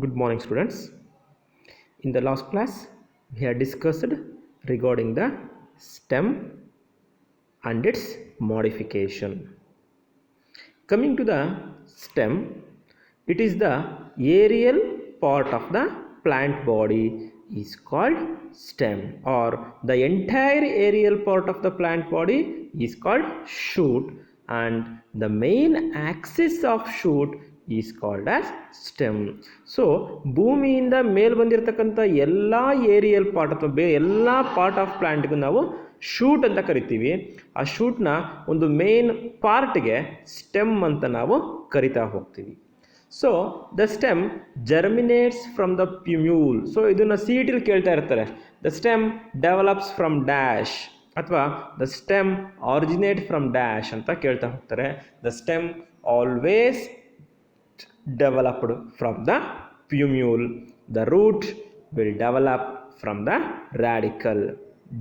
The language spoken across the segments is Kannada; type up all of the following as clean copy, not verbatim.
Good morning, students. In the last class, we had discussed regarding the stem and its modification. Coming to the stem, it is the aerial part of the plant body is called stem, or the entire aerial part of the plant body is called shoot, and the main axis of shoot is called as stem. So ಭೂಮಿಯಿಂದ ಮೇಲ್ ಬಂದಿರತಕ್ಕಂಥ ಎಲ್ಲ ಏರಿಯಲ್ ಪಾರ್ಟ್ ಅಥವಾ ಎಲ್ಲ ಪಾರ್ಟ್ ಆಫ್ ಪ್ಲಾಂಟ್ಗೂ ನಾವು ಶೂಟ್ ಅಂತ ಕರಿತೀವಿ. ಆ ಶೂಟ್ನ ಒಂದು ಮೇನ್ ಪಾರ್ಟ್ಗೆ ಸ್ಟೆಮ್ ಅಂತ ನಾವು ಕರಿತಾ ಹೋಗ್ತೀವಿ. So the stem germinates from the plumule. So ಇದನ್ನು ಸಿ ಇ ಟಿಲಿ ಕೇಳ್ತಾ ಇರ್ತಾರೆ. The stem develops from dash ಅಥವಾ the stem originate from dash ಅಂತ ಕೇಳ್ತಾ ಹೋಗ್ತಾರೆ. The stem always developed from the plumule. The root will develop from the radicle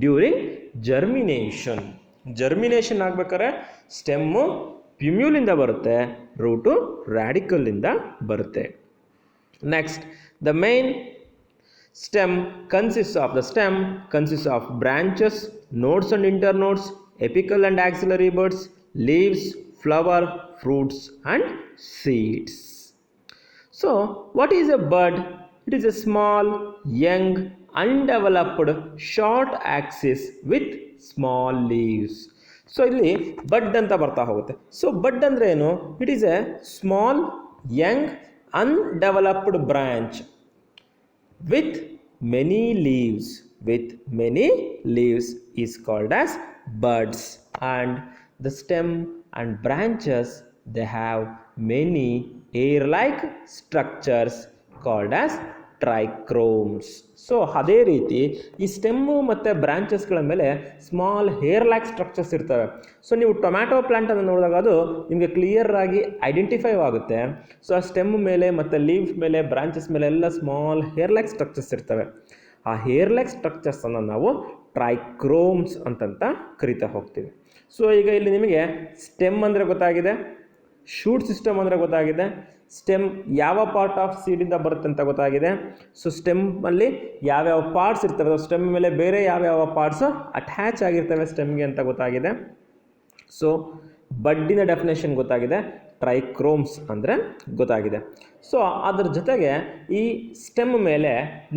during germination. Germination ಆಗಬೇಕಾದ್ರೆ ಸ್ಟೆಮ್ಮು ಪ್ಯೂಮ್ಯೂಲಿಂದ ಬರುತ್ತೆ, ರೂಟು ರ್ಯಾಡಿಕಲಿಂದ ಬರುತ್ತೆ. Next, the main stem consists of branches, nodes and internodes, apical and axillary buds, leaves, flower, fruits and seeds. So what is a bud? It is a small, young, undeveloped, short axis with small leaves. So ಇಲ್ಲಿ ಬಡ್ ಅಂತ ಬರ್ತಾ ಹೋಗುತ್ತೆ. ಸೊ ಬಡ್ ಅಂದರೆ ಏನು? It is a small, young, undeveloped branch with many leaves is called as buds, and the stem and branches, they have many hair-like structures called as trichomes. So ಅದೇ ರೀತಿ ಈ ಸ್ಟೆಮ್ಮು ಮತ್ತು ಬ್ರಾಂಚಸ್ಗಳ ಮೇಲೆ ಸ್ಮಾಲ್ ಹೇರ್ ಲ್ಯಾಕ್ ಸ್ಟ್ರಕ್ಚರ್ಸ್ ಇರ್ತವೆ. ಸೊ ನೀವು ಟೊಮ್ಯಾಟೊ ಪ್ಲಾಂಟನ್ನು ನೋಡಿದಾಗ ಅದು ನಿಮಗೆ ಕ್ಲಿಯರ್ ಆಗಿ ಐಡೆಂಟಿಫೈ ಆಗುತ್ತೆ. ಸೊ ಆ ಸ್ಟೆಮ್ ಮೇಲೆ ಮತ್ತು ಲೀಫ್ ಮೇಲೆ ಬ್ರಾಂಚಸ್ ಮೇಲೆ ಎಲ್ಲ ಸ್ಮಾಲ್ ಹೇರ್ ಲ್ಯಾಕ್ ಸ್ಟ್ರಕ್ಚರ್ಸ್ ಇರ್ತವೆ. ಆ ಹೇರ್ ಲ್ಯಾಕ್ ಸ್ಟ್ರಕ್ಚರ್ಸನ್ನು ನಾವು ಟ್ರೈಕ್ರೋಮ್ಸ್ ಅಂತಂತ ಕರಿತಾ ಹೋಗ್ತೀವಿ. ಸೊ ಈಗ ಇಲ್ಲಿ ನಿಮಗೆ ಸ್ಟೆಮ್ ಅಂದರೆ ಗೊತ್ತಾಗಿದೆ, ಶೂಟ್ ಸಿಸ್ಟಮ್ ಅಂದರೆ ಗೊತ್ತಾಗಿದೆ, ಸ್ಟೆಮ್ ಯಾವ ಪಾರ್ಟ್ ಆಫ್ ಸೀಡಿಂದ ಬರುತ್ತೆ ಅಂತ ಗೊತ್ತಾಗಿದೆ. ಸೊ ಸ್ಟೆಮ್ಮಲ್ಲಿ ಯಾವ್ಯಾವ ಪಾರ್ಟ್ಸ್ ಇರ್ತವೆ, ಸ್ಟೆಮ್ ಮೇಲೆ ಬೇರೆ ಯಾವ್ಯಾವ ಪಾರ್ಟ್ಸು ಅಟ್ಯಾಚ್ ಆಗಿರ್ತವೆ ಸ್ಟೆಮ್ಗೆ ಅಂತ ಗೊತ್ತಾಗಿದೆ. ಸೊ ಬಡ್ಡಿನ ಡೆಫಿನೇಷನ್ ಗೊತ್ತಾಗಿದೆ, ಟ್ರೈಕ್ರೋಮ್ಸ್ ಅಂದರೆ ಗೊತ್ತಾಗಿದೆ. ಸೊ ಅದ್ರ ಜೊತೆಗೆ ಈ ಸ್ಟೆಮ್ ಮೇಲೆ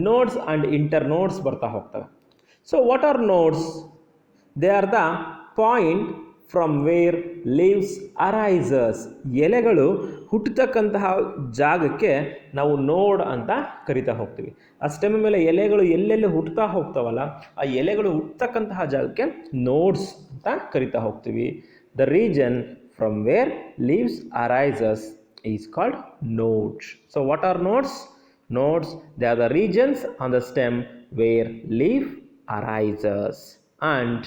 ನೋಡ್ಸ್ ಆ್ಯಂಡ್ ಇಂಟರ್ ನೋಡ್ಸ್ ಬರ್ತಾ ಹೋಗ್ತವೆ. So what R notes? They are the point from where leaves arises. ಎಲೆಗಳು ಹುಟ್ಟತಕ್ಕಂತಹ ಜಾಗಕ್ಕೆ ನಾವು ನೋಡ್ ಅಂತ ಕರಿತಾ ಹೋಗ್ತೀವಿ. ಆ ಸ್ಟೆಮ್ ಮೇಲೆ ಎಲೆಗಳು ಎಲ್ಲೆಲ್ಲಿ ಹುಟ್ಟುತ್ತಾ ಹೋಗ್ತಾವಲ್ಲ, ಆ ಎಲೆಗಳು ಹುಟ್ಟತಕ್ಕಂತಹ ಜಾಗಕ್ಕೆ ನೋಡ್ಸ್ ಅಂತ ಕರಿತಾ ಹೋಗ್ತೀವಿ. The region from where leaves arises is called notes. So what R notes? Nodes, they are the regions on the stem where leaf arises. And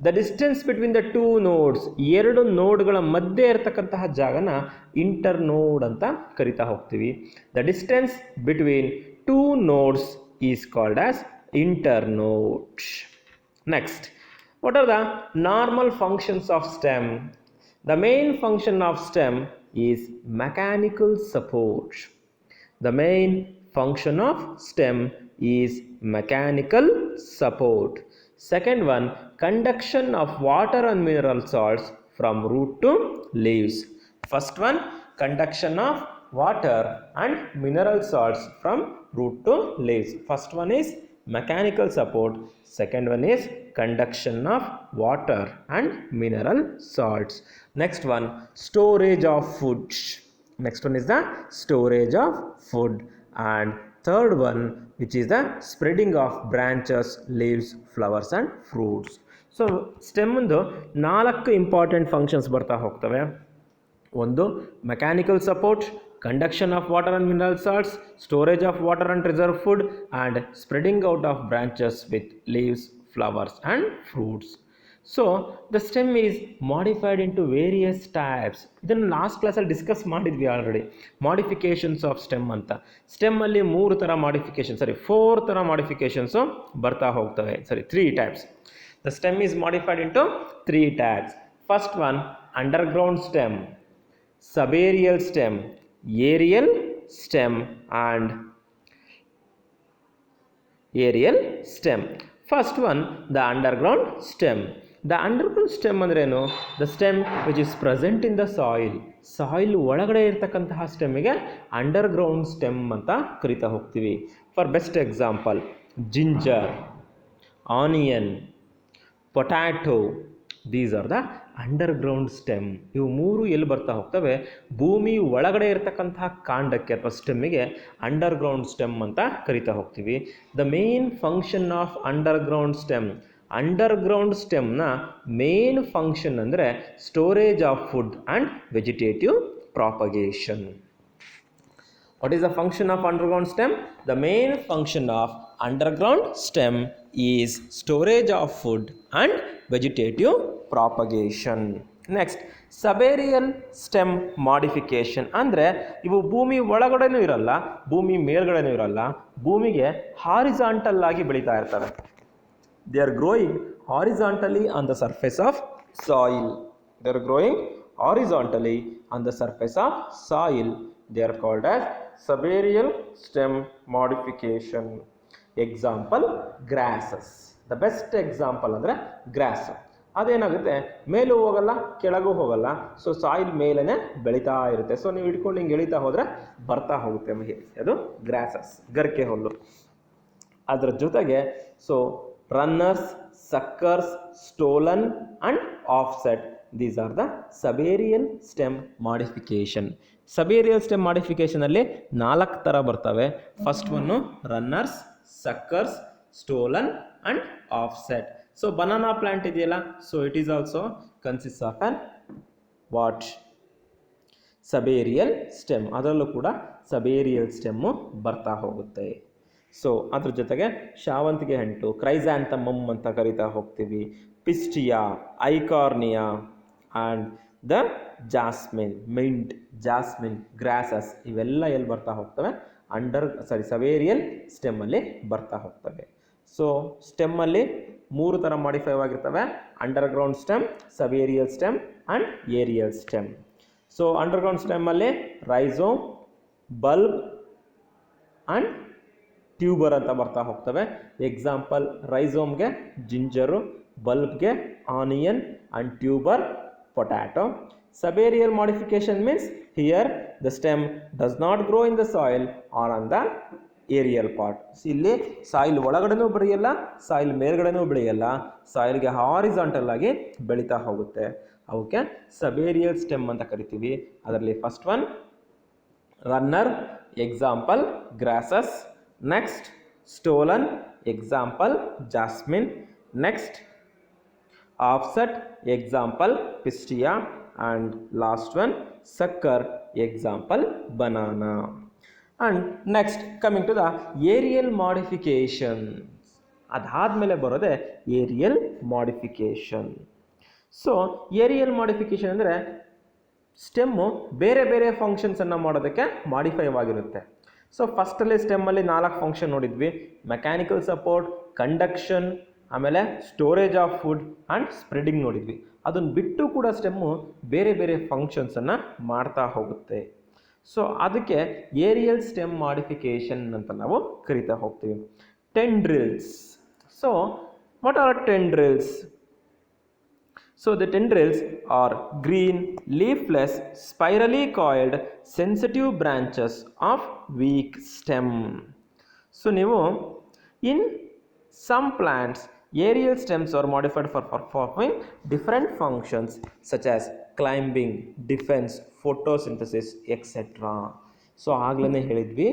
the distance between the two nodes, ಎರಡು ನೋಡ್ಗಳ ಮಧ್ಯೆ ಇರತಕ್ಕಂತಹ ಜಾಗನ ಇಂಟರ್ ನೋಡ್ ಅಂತ ಕರಿತಾ ಹೋಗ್ತೀವಿ. The distance between two nodes is called as internode. Next, what are the normal functions of stem? The main function of stem is mechanical support. The main function of stem is mechanical support. Second one, conduction of water and mineral salts from root to leaves. First one, conduction of water and mineral salts from root to leaves. First one is mechanical support. Second one is conduction of water and mineral salts. Next one, storage of food. Next one is the storage of food. And third one, which is the spreading of branches, leaves, flowers and fruits. So ಸ್ಟೆಮ್ದು 4 ಇಂಪಾರ್ಟೆಂಟ್ ಫಂಕ್ಷನ್ಸ್ ಬರ್ತಾ ಹೋಗ್ತವೆ. ಒಂದು, mechanical support, conduction of water and mineral salts, storage of water and reserve food, and spreading out of branches with leaves, flowers and fruits. So the stem is modified into various types. ಇದನ್ನು ಲಾಸ್ಟ್ ಕ್ಲಾಸಲ್ಲಿ ಡಿಸ್ಕಸ್ ಮಾಡಿದ್ವಿ ಆಲ್ರೆಡಿ, ಮಾಡಿಫಿಕೇಷನ್ಸ್ ಆಫ್ ಸ್ಟೆಮ್ ಅಂತ. ಸ್ಟೆಮ್ಮಲ್ಲಿ 4 ಥರ ಮಾಡಿಫಿಕೇಷನ್, 4 ಥರ ಮಾಡಿಫಿಕೇಷನ್ಸು ಬರ್ತಾ ಹೋಗ್ತವೆ. 3 types. The stem is modified into 3 types. First one, underground stem, subaerial stem, aerial stem and aerial stem. First one, the underground stem. The underground stem ಅಂದ್ರೆ ಏನು? The stem which is present in the soil. Soil ಒಳಗಡೆ ಇರ್ತಕ್ಕಂತಹ ಸ್ಟೆಮ್ಮಿಗೆ ಅಂಡರ್ಗ್ರೌಂಡ್ ಸ್ಟೆಮ್ ಅಂತ ಕರಿತಾ ಹೋಗ್ತೀವಿ. For best example, ginger, onion, potato, these are the underground stem. ಇವು ಮೂರು ಎಲ್ಲಿ ಬರ್ತಾ ಹೋಗ್ತವೆ? ಭೂಮಿ ಒಳಗಡೆ ಇರತಕ್ಕಂತಹ ಕಾಂಡಕ್ಕೆ ಅಥವಾ ಸ್ಟೆಮ್ಮಿಗೆ ಅಂಡರ್ಗ್ರೌಂಡ್ ಸ್ಟೆಮ್ ಅಂತ ಕರಿತಾ ಹೋಗ್ತೀವಿ. The main function of underground stem, underground ಸ್ಟೆಮ್ನ ಮೇನ್ ಫಂಕ್ಷನ್ ಅಂದರೆ storage of food and vegetative propagation. What is the function of underground stem? The main function of underground stem is storage of food and vegetative propagation. Next, subaerial stem modification ಅಂದರೆ ಇವು ಭೂಮಿ ಒಳಗಡೆನೂ ಇರಲ್ಲ, ಭೂಮಿ ಮೇಲ್ಗಡೆನೂ ಇರಲ್ಲ, ಭೂಮಿಗೆ ಹಾರಿಜಾಂಟಲ್ ಆಗಿ ಬೆಳೀತಾ ಇರ್ತವೆ. They are growing horizontally on the surface of soil. They are growing horizontally on the surface of soil. They are called as subaerial stem modification. Example, grasses. The best example ಅಂದರೆ grass. ಅದೇನಾಗುತ್ತೆ, ಮೇಲೂ ಹೋಗಲ್ಲ ಕೆಳಗೂ ಹೋಗಲ್ಲ, ಸೊ ಸಾಯಿಲ್ ಮೇಲೇ ಬೆಳೀತಾ ಇರುತ್ತೆ. ಸೊ ನೀವು ಇಟ್ಕೊಂಡು ಹಿಂಗೆ ಎಳಿತಾ ಹೋದರೆ ಬರ್ತಾ ಹೋಗುತ್ತೆ ಮೇಲೆ. ಅದು ಗ್ರಾಸಸ್, ಗರಿಕೆ ಹುಲ್ಲು. ಅದರ ಜೊತೆಗೆ so runners, suckers, stolen and offset. These are the subaerial stem modification. Subaerial stem modification ಅಲ್ಲಿ 4 ಥರ ಬರ್ತವೆ. First one runners, suckers, stolon and offset. So banana plant ಇದೆಯಲ್ಲ, so it is also consist of on what? Subaerial stem. ಅದರಲ್ಲೂ ಕೂಡ ಸಬೇರಿಯಲ್ ಸ್ಟೆಮ್ಮು ಬರ್ತಾ ಹೋಗುತ್ತೆ. ಸೊ ಅದ್ರ ಜೊತೆಗೆ ಶಾವಂತಿಗೆ ಹಂಟು, ಕ್ರೈಸಾಂಥಮಮ್ ಅಂತ ಕರಿತಾ ಹೋಗ್ತೀವಿ, pistia, eichhornia and the jasmine, mint, jasmine, grasses ಇವೆಲ್ಲ ಎಲ್ಲಿ ಬರ್ತಾ ಹೋಗ್ತವೆ? ಸಬೇರಿಯಲ್ ಸ್ಟೆಮ್ಮಲ್ಲಿ ಬರ್ತಾ ಹೋಗ್ತವೆ. ಸೊ ಸ್ಟೆಮ್ಮಲ್ಲಿ 3 ಥರ ಮಾಡಿಫೈ ಆಗಿರ್ತವೆ: underground stem, subaerial stem and aerial stem. So underground ಸ್ಟೆಮ್ಮಲ್ಲಿ ರೈಸೋಮ್, ಬಲ್ಬ್ ಆ್ಯಂಡ್ ಟ್ಯೂಬರ್ ಅಂತ ಬರ್ತಾ ಹೋಗ್ತವೆ. ಎಕ್ಸಾಂಪಲ್, ರೈಸೋಮ್ಗೆ ಜಿಂಜರು, ಬಲ್ಬ್ಗೆ onion and tuber potato. Subaerial modification means here the stem does not grow in the soil or on the aerial part. ಇಲ್ಲಿ ಸಾಯಿಲ್ ಒಳಗಡೆನೂ ಬೆಳೆಯಲ್ಲ, ಸಾಯಿಲ್ ಮೇಲ್ಗಡೆನೂ ಬೆಳೆಯಲ್ಲ, ಸಾಯಿಲ್ಗೆ ಹಾರಿಜಾಂಟಲ್ ಆಗಿ ಬೆಳೀತಾ ಹೋಗುತ್ತೆ. ಅವಕ್ಕೆ ಸಬೇರಿಯಲ್ ಸ್ಟೆಮ್ ಅಂತ ಕರಿತೀವಿ. ಅದರಲ್ಲಿ first one runner, example grasses. Next, stolen, example jasmine. Next, offset, example pistia. And last one, sucker, example banana. And next, coming to the aerial modification. ಅದಾದಮೇಲೆ ಬರೋದೆ aerial modification. So aerial modification ಅಂದರೆ ಸ್ಟೆಮ್ಮು ಬೇರೆ ಬೇರೆ ಫಂಕ್ಷನ್ಸನ್ನು ಮಾಡೋದಕ್ಕೆ ಮಾಡಿಫೈ ಆಗಿರುತ್ತೆ. ಸೊ ಫಸ್ಟಲ್ಲಿ ಸ್ಟೆಮ್ಮಲ್ಲಿ 4 ಫಂಕ್ಷನ್ ನೋಡಿದ್ವಿ: ಮೆಕ್ಯಾನಿಕಲ್ ಸಪೋರ್ಟ್, ಕಂಡಕ್ಷನ್, ಆಮೇಲೆ storage of food and spreading ನೋಡಿದ್ವಿ. ಅದನ್ನು ಬಿಟ್ಟು ಕೂಡ ಸ್ಟೆಮ್ಮು ಬೇರೆ ಬೇರೆ ಫಂಕ್ಷನ್ಸನ್ನು ಮಾಡ್ತಾ ಹೋಗುತ್ತೆ. ಸೊ ಅದಕ್ಕೆ ಏರಿಯಲ್ ಸ್ಟೆಮ್ ಮಾಡಿಫಿಕೇಶನ್ ಅಂತ ನಾವು ಕರಿತಾ ಹೋಗ್ತೀವಿ. Tendrils. So what are tendrils? So the tendrils are green, leafless, spirally coiled, sensitive branches of weak stem. So ನೀವು in some plants aerial stems are modified for performing different functions such as climbing, defense, photosynthesis, etc. So ಆಗ್ಲೇ ಹೇಳಿದ್ವಿ,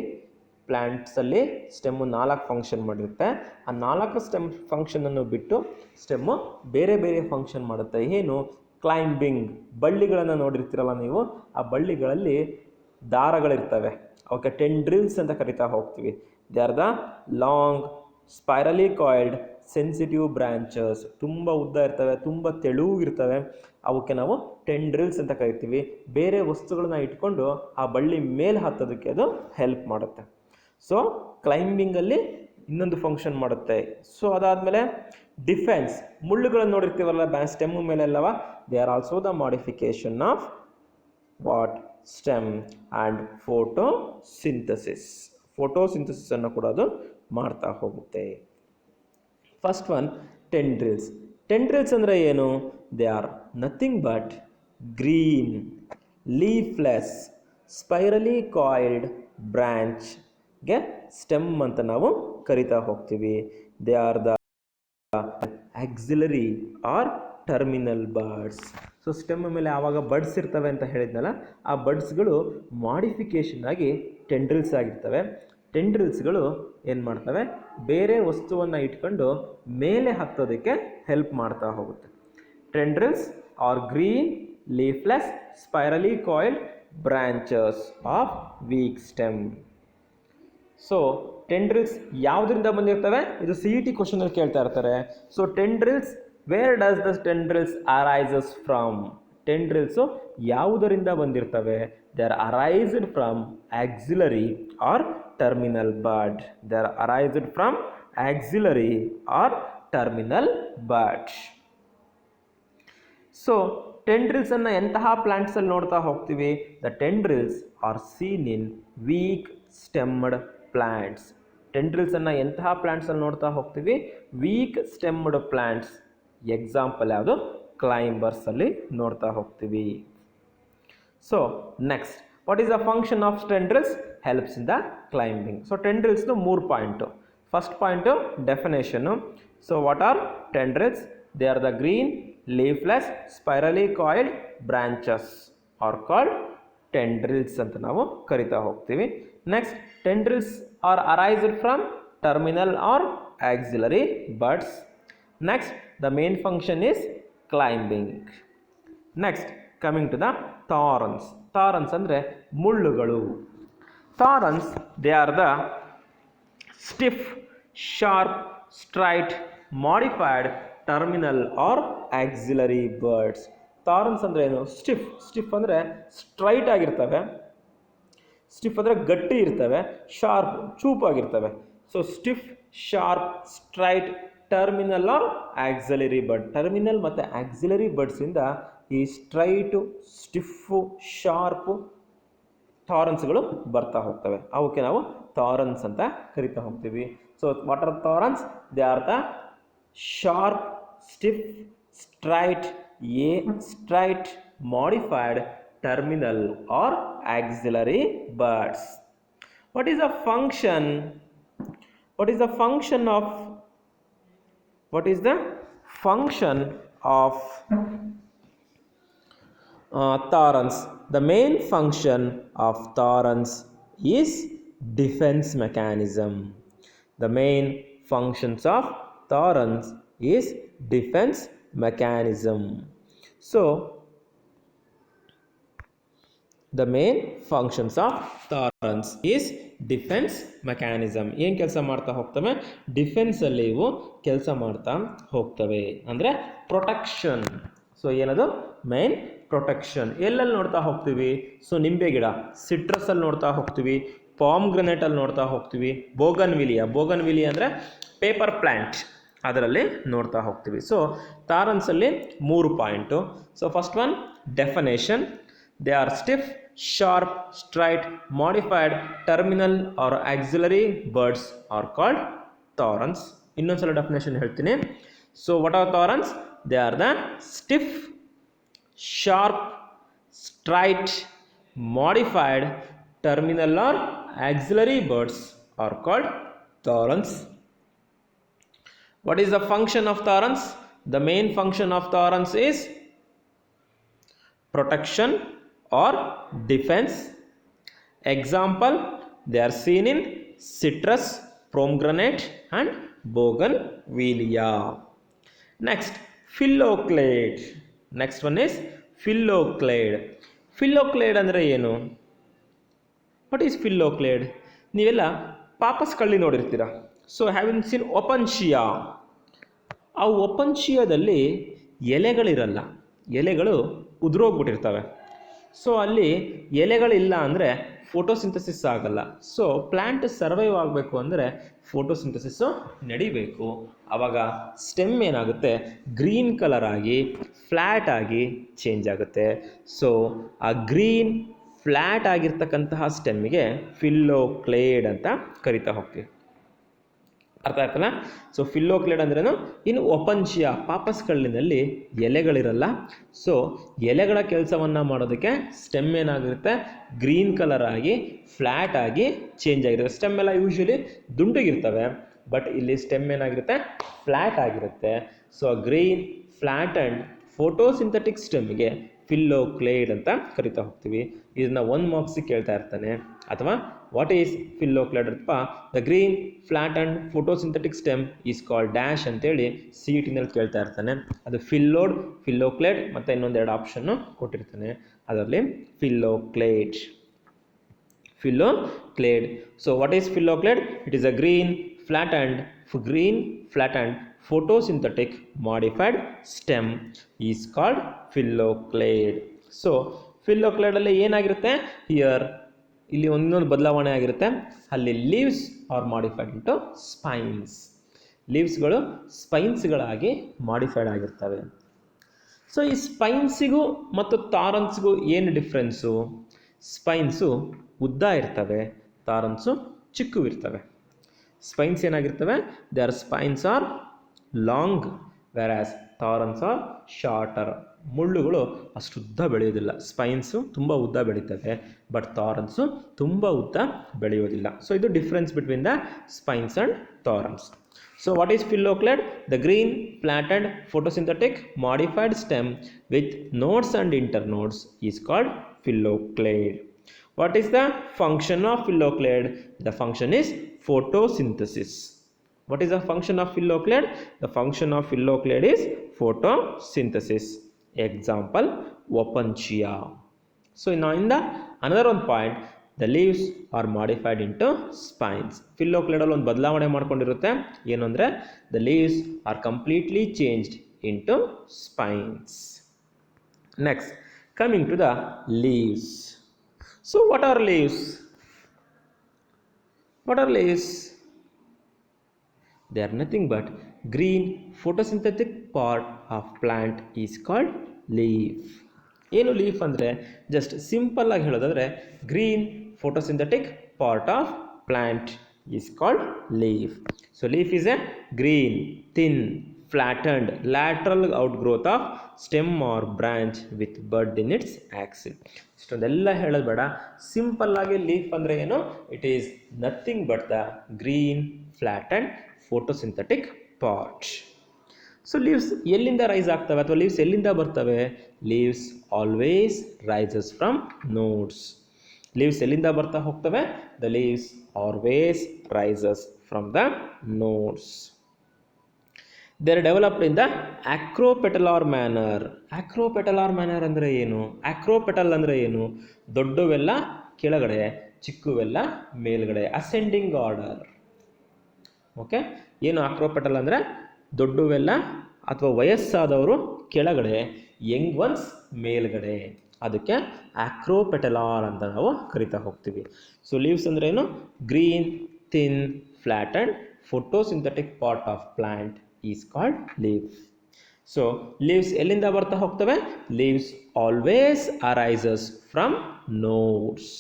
ಪ್ಲ್ಯಾಂಟ್ಸಲ್ಲಿ ಸ್ಟೆಮ್ಮು 4 ಫಂಕ್ಷನ್ ಮಾಡಿರುತ್ತೆ. ಆ 4 ಸ್ಟೆಮ್ ಫಂಕ್ಷನನ್ನು ಬಿಟ್ಟು ಸ್ಟೆಮ್ಮು ಬೇರೆ ಬೇರೆ ಫಂಕ್ಷನ್ ಮಾಡುತ್ತೆ. ಏನು? ಕ್ಲೈಂಬಿಂಗ್, ಬಳ್ಳಿಗಳನ್ನು ನೋಡಿರ್ತೀರಲ್ಲ ನೀವು, ಆ ಬಳ್ಳಿಗಳಲ್ಲಿ ದಾರಗಳಿರ್ತವೆ, ಅವಕ್ಕೆ ಟೆಂಡ್ರಿಲ್ಸ್ ಅಂತ ಕರಿತಾ ಹೋಗ್ತೀವಿ. They are the long, spirally coiled, sensitive branches. ತುಂಬ ಉದ್ದ ಇರ್ತವೆ, ತುಂಬ ತೆಳುಗಿರ್ತವೆ, ಅವಕ್ಕೆ ನಾವು ಟೆಂಡ್ರಿಲ್ಸ್ ಅಂತ ಕರಿತೀವಿ. ಬೇರೆ ವಸ್ತುಗಳನ್ನ ಇಟ್ಕೊಂಡು ಆ ಬಳ್ಳಿ ಮೇಲೆ ಹತ್ತೋದಕ್ಕೆ ಅದು ಹೆಲ್ಪ್ ಮಾಡುತ್ತೆ. ಸೊ ಕ್ಲೈಂಬಿಂಗಲ್ಲಿ ಇನ್ನೊಂದು ಫಂಕ್ಷನ್ ಮಾಡುತ್ತೆ. ಸೊ ಅದಾದಮೇಲೆ ಡಿಫೆನ್ಸ್, ಮುಳ್ಳುಗಳನ್ನು ನೋಡಿರ್ತೀವಲ್ಲ ಸ್ಟೆಮ್ಮು ಮೇಲೆಲ್ಲವ, they are also the modification of what? Stem and photosynthesis. ಫೋಟೋಸಿಂಥಸಿಸನ್ನು ಕೂಡ ಅದು ಮಾಡ್ತಾ ಹೋಗುತ್ತೆ. First one tendrils. ಟೆಂಡ್ರಿಲ್ಸ್ ಅಂದರೆ ಏನು? They are nothing but green leafless spirally coiled ಬ್ರಾಂಚ್ಗೆ ಸ್ಟೆಮ್ ಅಂತ ನಾವು ಕರಿತಾ ಹೋಗ್ತೀವಿ. They are the axillary or terminal birds. So stem ಮೇಲೆ ಆವಾಗ ಬಡ್ಸ್ ಇರ್ತವೆ ಅಂತ ಹೇಳಿದ್ನಲ್ಲ, ಆ ಬಡ್ಸ್ಗಳು ಮಾಡಿಫಿಕೇಷನ್ ಆಗಿ ಟೆಂಡ್ರಿಲ್ಸ್ ಆಗಿರ್ತವೆ. ಟೆಂಡ್ರಿಲ್ಸ್ಗಳು ಏನು ಮಾಡ್ತವೆ? ಬೇರೆ ವಸ್ತುವನ್ನು ಇಟ್ಕೊಂಡು ಮೇಲೆ ಹತ್ತೋದಕ್ಕೆ ಹೆಲ್ಪ್ ಮಾಡ್ತಾ ಹೋಗುತ್ತೆ. Tendrils are green leafless spirally coiled branches of weak stem. So tendrils ಯಾವುದರಿಂದ ಬಂದಿರ್ತವೆ? ಇದು CET ಕ್ವಶನಲ್ಲಿ ಕೇಳ್ತಾ ಇರ್ತಾರೆ. So tendrils, where does the tendrils arises from? Tendrils ಯಾವುದರಿಂದ ಬಂದಿರ್ತವೆ? They are arised from axillary or terminal bud. They are arised from axillary or terminal bud. So ಟೆಂಡ್ರಿಲ್ಸನ್ನು ಎಂತಹ ಪ್ಲಾಂಟ್ಸಲ್ಲಿ ನೋಡ್ತಾ ಹೋಗ್ತೀವಿ? The tendrils are seen in weak stemmed plants. ಟೆಂಡ್ರಿಲ್ಸನ್ನು ಎಂತಹ ಪ್ಲಾಂಟ್ಸಲ್ಲಿ ನೋಡ್ತಾ ಹೋಗ್ತೀವಿ? Weak stemmed plants. ಎಕ್ಸಾಂಪಲ್ ಯಾವುದು? ಕ್ಲೈಂಬರ್ಸಲ್ಲಿ ನೋಡ್ತಾ ಹೋಗ್ತೀವಿ. So next, what is the function of tendrils? Helps in the climbing. So ಟೆಂಡ್ರಿಲ್ಸ್ದು 3 point. First point definition. So what are tendrils? They are the green leafless spirally coiled branches are called tendrils ಅಂತ ನಾವು ಕರಿತಾ ಹೋಗ್ತೀವಿ. Next, tendrils are arised from terminal or axillary buds. Next, the main function is climbing. Next, coming to the thorns. Thorns ಅಂದರೆ ಮುಳ್ಳುಗಳು. Thorns, they are the stiff, sharp, straight, modified terminal or axillary birds. Thorns ಅಂದರೆ ಏನು? ಸ್ಟಿಫ್ ಅಂದರೆ ಸ್ಟ್ರೈಟ್ ಆಗಿರ್ತವೆ, ಸ್ಟಿಫ್ ಅಂದರೆ ಗಟ್ಟಿ ಇರ್ತವೆ, ಶಾರ್ಪ್ ಚೂಪಾಗಿರ್ತವೆ. So stiff, sharp, straight, terminal or axillary bird. Terminal ಮತ್ತು ಆಕ್ಸಿಲರಿ ಬರ್ಡ್ಸಿಂದ ಈ ಸ್ಟ್ರೈಟು, ಸ್ಟಿಫು, ಶಾರ್ಪು ಥಾರನ್ಸ್ಗಳು ಬರ್ತಾ ಹೋಗ್ತವೆ. ಅವಕ್ಕೆ ನಾವು ಥಾರನ್ಸ್ ಅಂತ ಕರಿತಾ ಹೋಗ್ತೀವಿ. So what are thorns? They are the sharp, stiff, straight, modified, terminal or axillary buds. What is the function? What is the function of thorns? The main function of thorns is defense mechanism. The main functions of thorns is defense mechanism. So the main functions of thorns is defense mechanism. ಏನು ಕೆಲಸ ಮಾಡ್ತಾ ಹೋಗ್ತವೆ? ಡಿಫೆನ್ಸಲ್ಲಿ ಇವು ಕೆಲಸ ಮಾಡ್ತಾ ಹೋಗ್ತವೆ. ಅಂದರೆ ಪ್ರೊಟೆಕ್ಷನ್. ಸೊ ಏನದು? Main protection. ಎಲ್ಲೆಲ್ಲಿ ನೋಡ್ತಾ ಹೋಗ್ತೀವಿ? ಸೊ ನಿಂಬೆ ಗಿಡ, ಸಿಟ್ರಸಲ್ಲಿ ನೋಡ್ತಾ ಹೋಗ್ತೀವಿ, ಪಾಮ್ಗ್ರನೇಟಲ್ಲಿ ನೋಡ್ತಾ ಹೋಗ್ತೀವಿ, ಬೋಗನ್ವಿಲಿಯಾ ಅಂದರೆ ಪೇಪರ್ ಪ್ಲ್ಯಾಂಟ್, ಅದರಲ್ಲಿ ನೋಡ್ತಾ ಹೋಗ್ತೀವಿ. ಸೊ ಥಾರನ್ಸಲ್ಲಿ 3 point. So first one definition. They are stiff, sharp, straight, modified, terminal or axillary birds are called thorns. ಇನ್ನೊಂದ್ಸಲ ಡೆಫಿನೇಷನ್ ಹೇಳ್ತೀನಿ. So what are thorns? They are the stiff, sharp, straight, modified, terminal or axillary birds are called thorns. What is the function of thorns? The main function of thorns is protection or defense. Example, they are seen in citrus, pomegranate and bougainvillea. Next, phylloclade. Next one is phylloclade. Phylloclade ಅಂದರೆ ಏನು? What is phylloclade? ನೀವೆಲ್ಲ ಪಾಪಸ್ ಕಳ್ಳಿ ನೋಡಿರ್ತೀರ. So having seen opuntia. ಆ ಒಪನ್ಶಿಯಾದಲ್ಲಿ ಎಲೆಗಳಿರಲ್ಲ, ಎಲೆಗಳು ಉದುರೋಗ್ಬಿಟ್ಟಿರ್ತವೆ. ಸೊ ಅಲ್ಲಿ ಎಲೆಗಳಿಲ್ಲ ಅಂದರೆ ಫೋಟೋಸಿಂಥಸಿಸ್ ಆಗಲ್ಲ. ಸೊ ಪ್ಲ್ಯಾಂಟ್ ಸರ್ವೈವ್ ಆಗಬೇಕು ಅಂದರೆ ಫೋಟೋಸಿಂಥಸಿಸ್ಸು ನಡಿಬೇಕು. ಆವಾಗ ಸ್ಟೆಮ್ ಏನಾಗುತ್ತೆ? ಗ್ರೀನ್ ಕಲರ್ ಆಗಿ ಫ್ಲ್ಯಾಟ್ ಆಗಿ ಚೇಂಜ್ ಆಗುತ್ತೆ. ಸೊ ಆ ಗ್ರೀನ್ ಫ್ಲ್ಯಾಟ್ ಆಗಿರ್ತಕ್ಕಂತಹ ಸ್ಟೆಮ್ಮಿಗೆ ಫಿಲ್ಲೋಕ್ಲೇಡ್ ಅಂತ ಕರಿತಾ ಹೋಗ್ತೀವಿ. ಅರ್ಥ ಆಯ್ತಲ್ಲ? ಸೊ ಫಿಲ್ಲೋಕ್ಲೇಡ್ ಅಂದ್ರೇನು, ಇನ್ನು ಒಪಂಚಿಯ ಪಾಪಸ್ಕಲ್ಲಿನಲ್ಲಿ ಎಲೆಗಳಿರಲ್ಲ. ಸೊ ಎಲೆಗಳ ಕೆಲಸವನ್ನು ಮಾಡೋದಕ್ಕೆ ಸ್ಟೆಮ್ ಏನಾಗಿರುತ್ತೆ, ಗ್ರೀನ್ ಕಲರ್ ಆಗಿ ಫ್ಲ್ಯಾಟ್ ಆಗಿ ಚೇಂಜ್ ಆಗಿರುತ್ತೆ. ಸ್ಟೆಮ್ ಎಲ್ಲ ಯೂಶ್ವಲಿ ದುಂಡಗಿರ್ತವೆ, ಬಟ್ ಇಲ್ಲಿ ಸ್ಟೆಮ್ ಏನಾಗಿರುತ್ತೆ, ಫ್ಲ್ಯಾಟ್ ಆಗಿರುತ್ತೆ. So green flat and photosynthetic ಸ್ಟೆಮ್ಗೆ ಫಿಲ್ಲೋಕ್ಲೇಡ್ ಅಂತ ಕರಿತಾ ಹೋಗ್ತೀವಿ. ಇದನ್ನ 1 ಮಾರ್ಕ್ಸಿಗೆ ಕೇಳ್ತಾ ಇರ್ತಾನೆ. ಅಥವಾ ವಾಟ್ ಈಸ್ ಫಿಲ್ಲೋಕ್ಲೇಡ್ ಅಥವಾ the green flat and photosynthetic stem is called dash ಅಂತೇಳಿ CET-ನಲ್ಲಿ ಕೇಳ್ತಾ ಇರ್ತಾನೆ. ಅದು ಫಿಲ್ಲೋಡ್, ಫಿಲ್ಲೋಕ್ಲೇಡ್ ಮತ್ತು ಇನ್ನೊಂದೆರಡು ಆಪ್ಷನ್ನು ಕೊಟ್ಟಿರ್ತಾನೆ. ಅದರಲ್ಲಿ ಫಿಲ್ಲೋಕ್ಲೇಡ್. So what is phylloklade? It is a green flat and photosynthetic modified stem is called phylloklade. So phylloklade ಅಲ್ಲಿ ಏನಾಗಿರುತ್ತೆ, ಇಲ್ಲಿ ಒಂದೊಂದು ಬದಲಾವಣೆ ಆಗಿರುತ್ತೆ. ಅಲ್ಲಿ leaves are modified into spines. ಲೀವ್ಸ್ಗಳು ಸ್ಪೈನ್ಸ್ಗಳಾಗಿ ಮಾಡಿಫೈಡ್ ಆಗಿರ್ತವೆ. ಸೊ ಈ ಸ್ಪೈನ್ಸಿಗೂ ಮತ್ತು ತಾರನ್ಸ್ಗೂ ಏನು ಡಿಫ್ರೆನ್ಸು? ಸ್ಪೈನ್ಸು ಉದ್ದ ಇರ್ತವೆ, ತಾರನ್ಸು ಚಿಕ್ಕವಿರ್ತವೆ. ಸ್ಪೈನ್ಸ್ ಏನಾಗಿರ್ತವೆ, there spines are long versus thorns are shorter. ಮುಳ್ಳುಗಳು ಅಷ್ಟು ಉದ್ದ ಬೆಳೆಯೋದಿಲ್ಲ. ಸ್ಪೈನ್ಸು ತುಂಬ ಉದ್ದ ಬೆಳೀತವೆ, ಬಟ್ ತಾರನ್ಸು ತುಂಬ ಉದ್ದ ಬೆಳೆಯೋದಿಲ್ಲ. ಸೊ ಇದು difference between the spines and thorns. So what is phylloklade? The green flattened photosynthetic modified stem with nodes and internodes is called phylloklade. What is the function of phylloklade? The function is photosynthesis. What is the function of phylloklade? The function of phylloklade is photosynthesis. Example, opuntia. So now in the another one point, the leaves are modified into spines. Phylloklade ಅಲ್ಲಿ ಒಂದು ಬದಲಾವಣೆ ಮಾಡ್ಕೊಂಡಿರುತ್ತೆ. ಏನು ಅಂದರೆ, the leaves are completely changed into spines. Next, coming to the leaves. So what are leaves? What are leaves? They are nothing but green photosynthetic part of plant is called leaf. ಏನು ಲೀಫ್ ಅಂದರೆ, ಜಸ್ಟ್ ಸಿಂಪಲ್ ಆಗಿ ಹೇಳೋದಾದರೆ, green photosynthetic part of plant is called leaf. So leaf is a green thin flattened lateral outgrowth of stem or branch with bud in it's axle. ಇಷ್ಟೊಂದೆಲ್ಲ ಹೇಳೋದು ಬೇಡ, ಸಿಂಪಲ್ ಆಗಿ ಲೀಫ್ ಅಂದರೆ ಏನು, it is nothing but the green flattened photosynthetic part. So leaves ಎಲ್ಲಿಂದ ರೈಸ್ ಆಗ್ತವೆ ಅಥವಾ ಲೀವ್ಸ್ ಎಲ್ಲಿಂದ ಬರ್ತವೆ? Leaves always rises from nodes. Leaves ಎಲ್ಲಿಂದ ಬರ್ತಾ ಹೋಗ್ತವೆ? The leaves always rises from the nodes. They are developed in the acropetalar manner. Acropetalar manner ಅಂದರೆ ಏನು? ಆಕ್ರೋಪೆಟಲ್ ಅಂದರೆ ಏನು? ದೊಡ್ಡವೆಲ್ಲ ಕೆಳಗಡೆ, ಚಿಕ್ಕವೆಲ್ಲ ಮೇಲ್ಗಡೆ, ಅಸೆಂಡಿಂಗ್ ಆರ್ಡರ್. ಓಕೆ, ಏನು ಆಕ್ರೋಪೆಟಲ್ ಅಂದರೆ? ದೊಡ್ಡವೆಲ್ಲ ಅಥವಾ ವಯಸ್ಸಾದವರು ಕೆಳಗಡೆ, ಯಂಗ್ ಒನ್ಸ್ ಮೇಲ್ಗಡೆ. ಅದಕ್ಕೆ ಆಕ್ರೋಪೆಟಲಾರ್ ಅಂತ ನಾವು ಕರಿತಾ ಹೋಗ್ತೀವಿ. ಸೊ ಲೀವ್ಸ್ ಅಂದ್ರೆ ಏನು? Green thin flattened photosynthetic part of plant is called leaf. So leaves ಎಲ್ಲಿಂದ ಬರ್ತಾ ಹೋಗ್ತವೆ? Leaves always arises from nodes.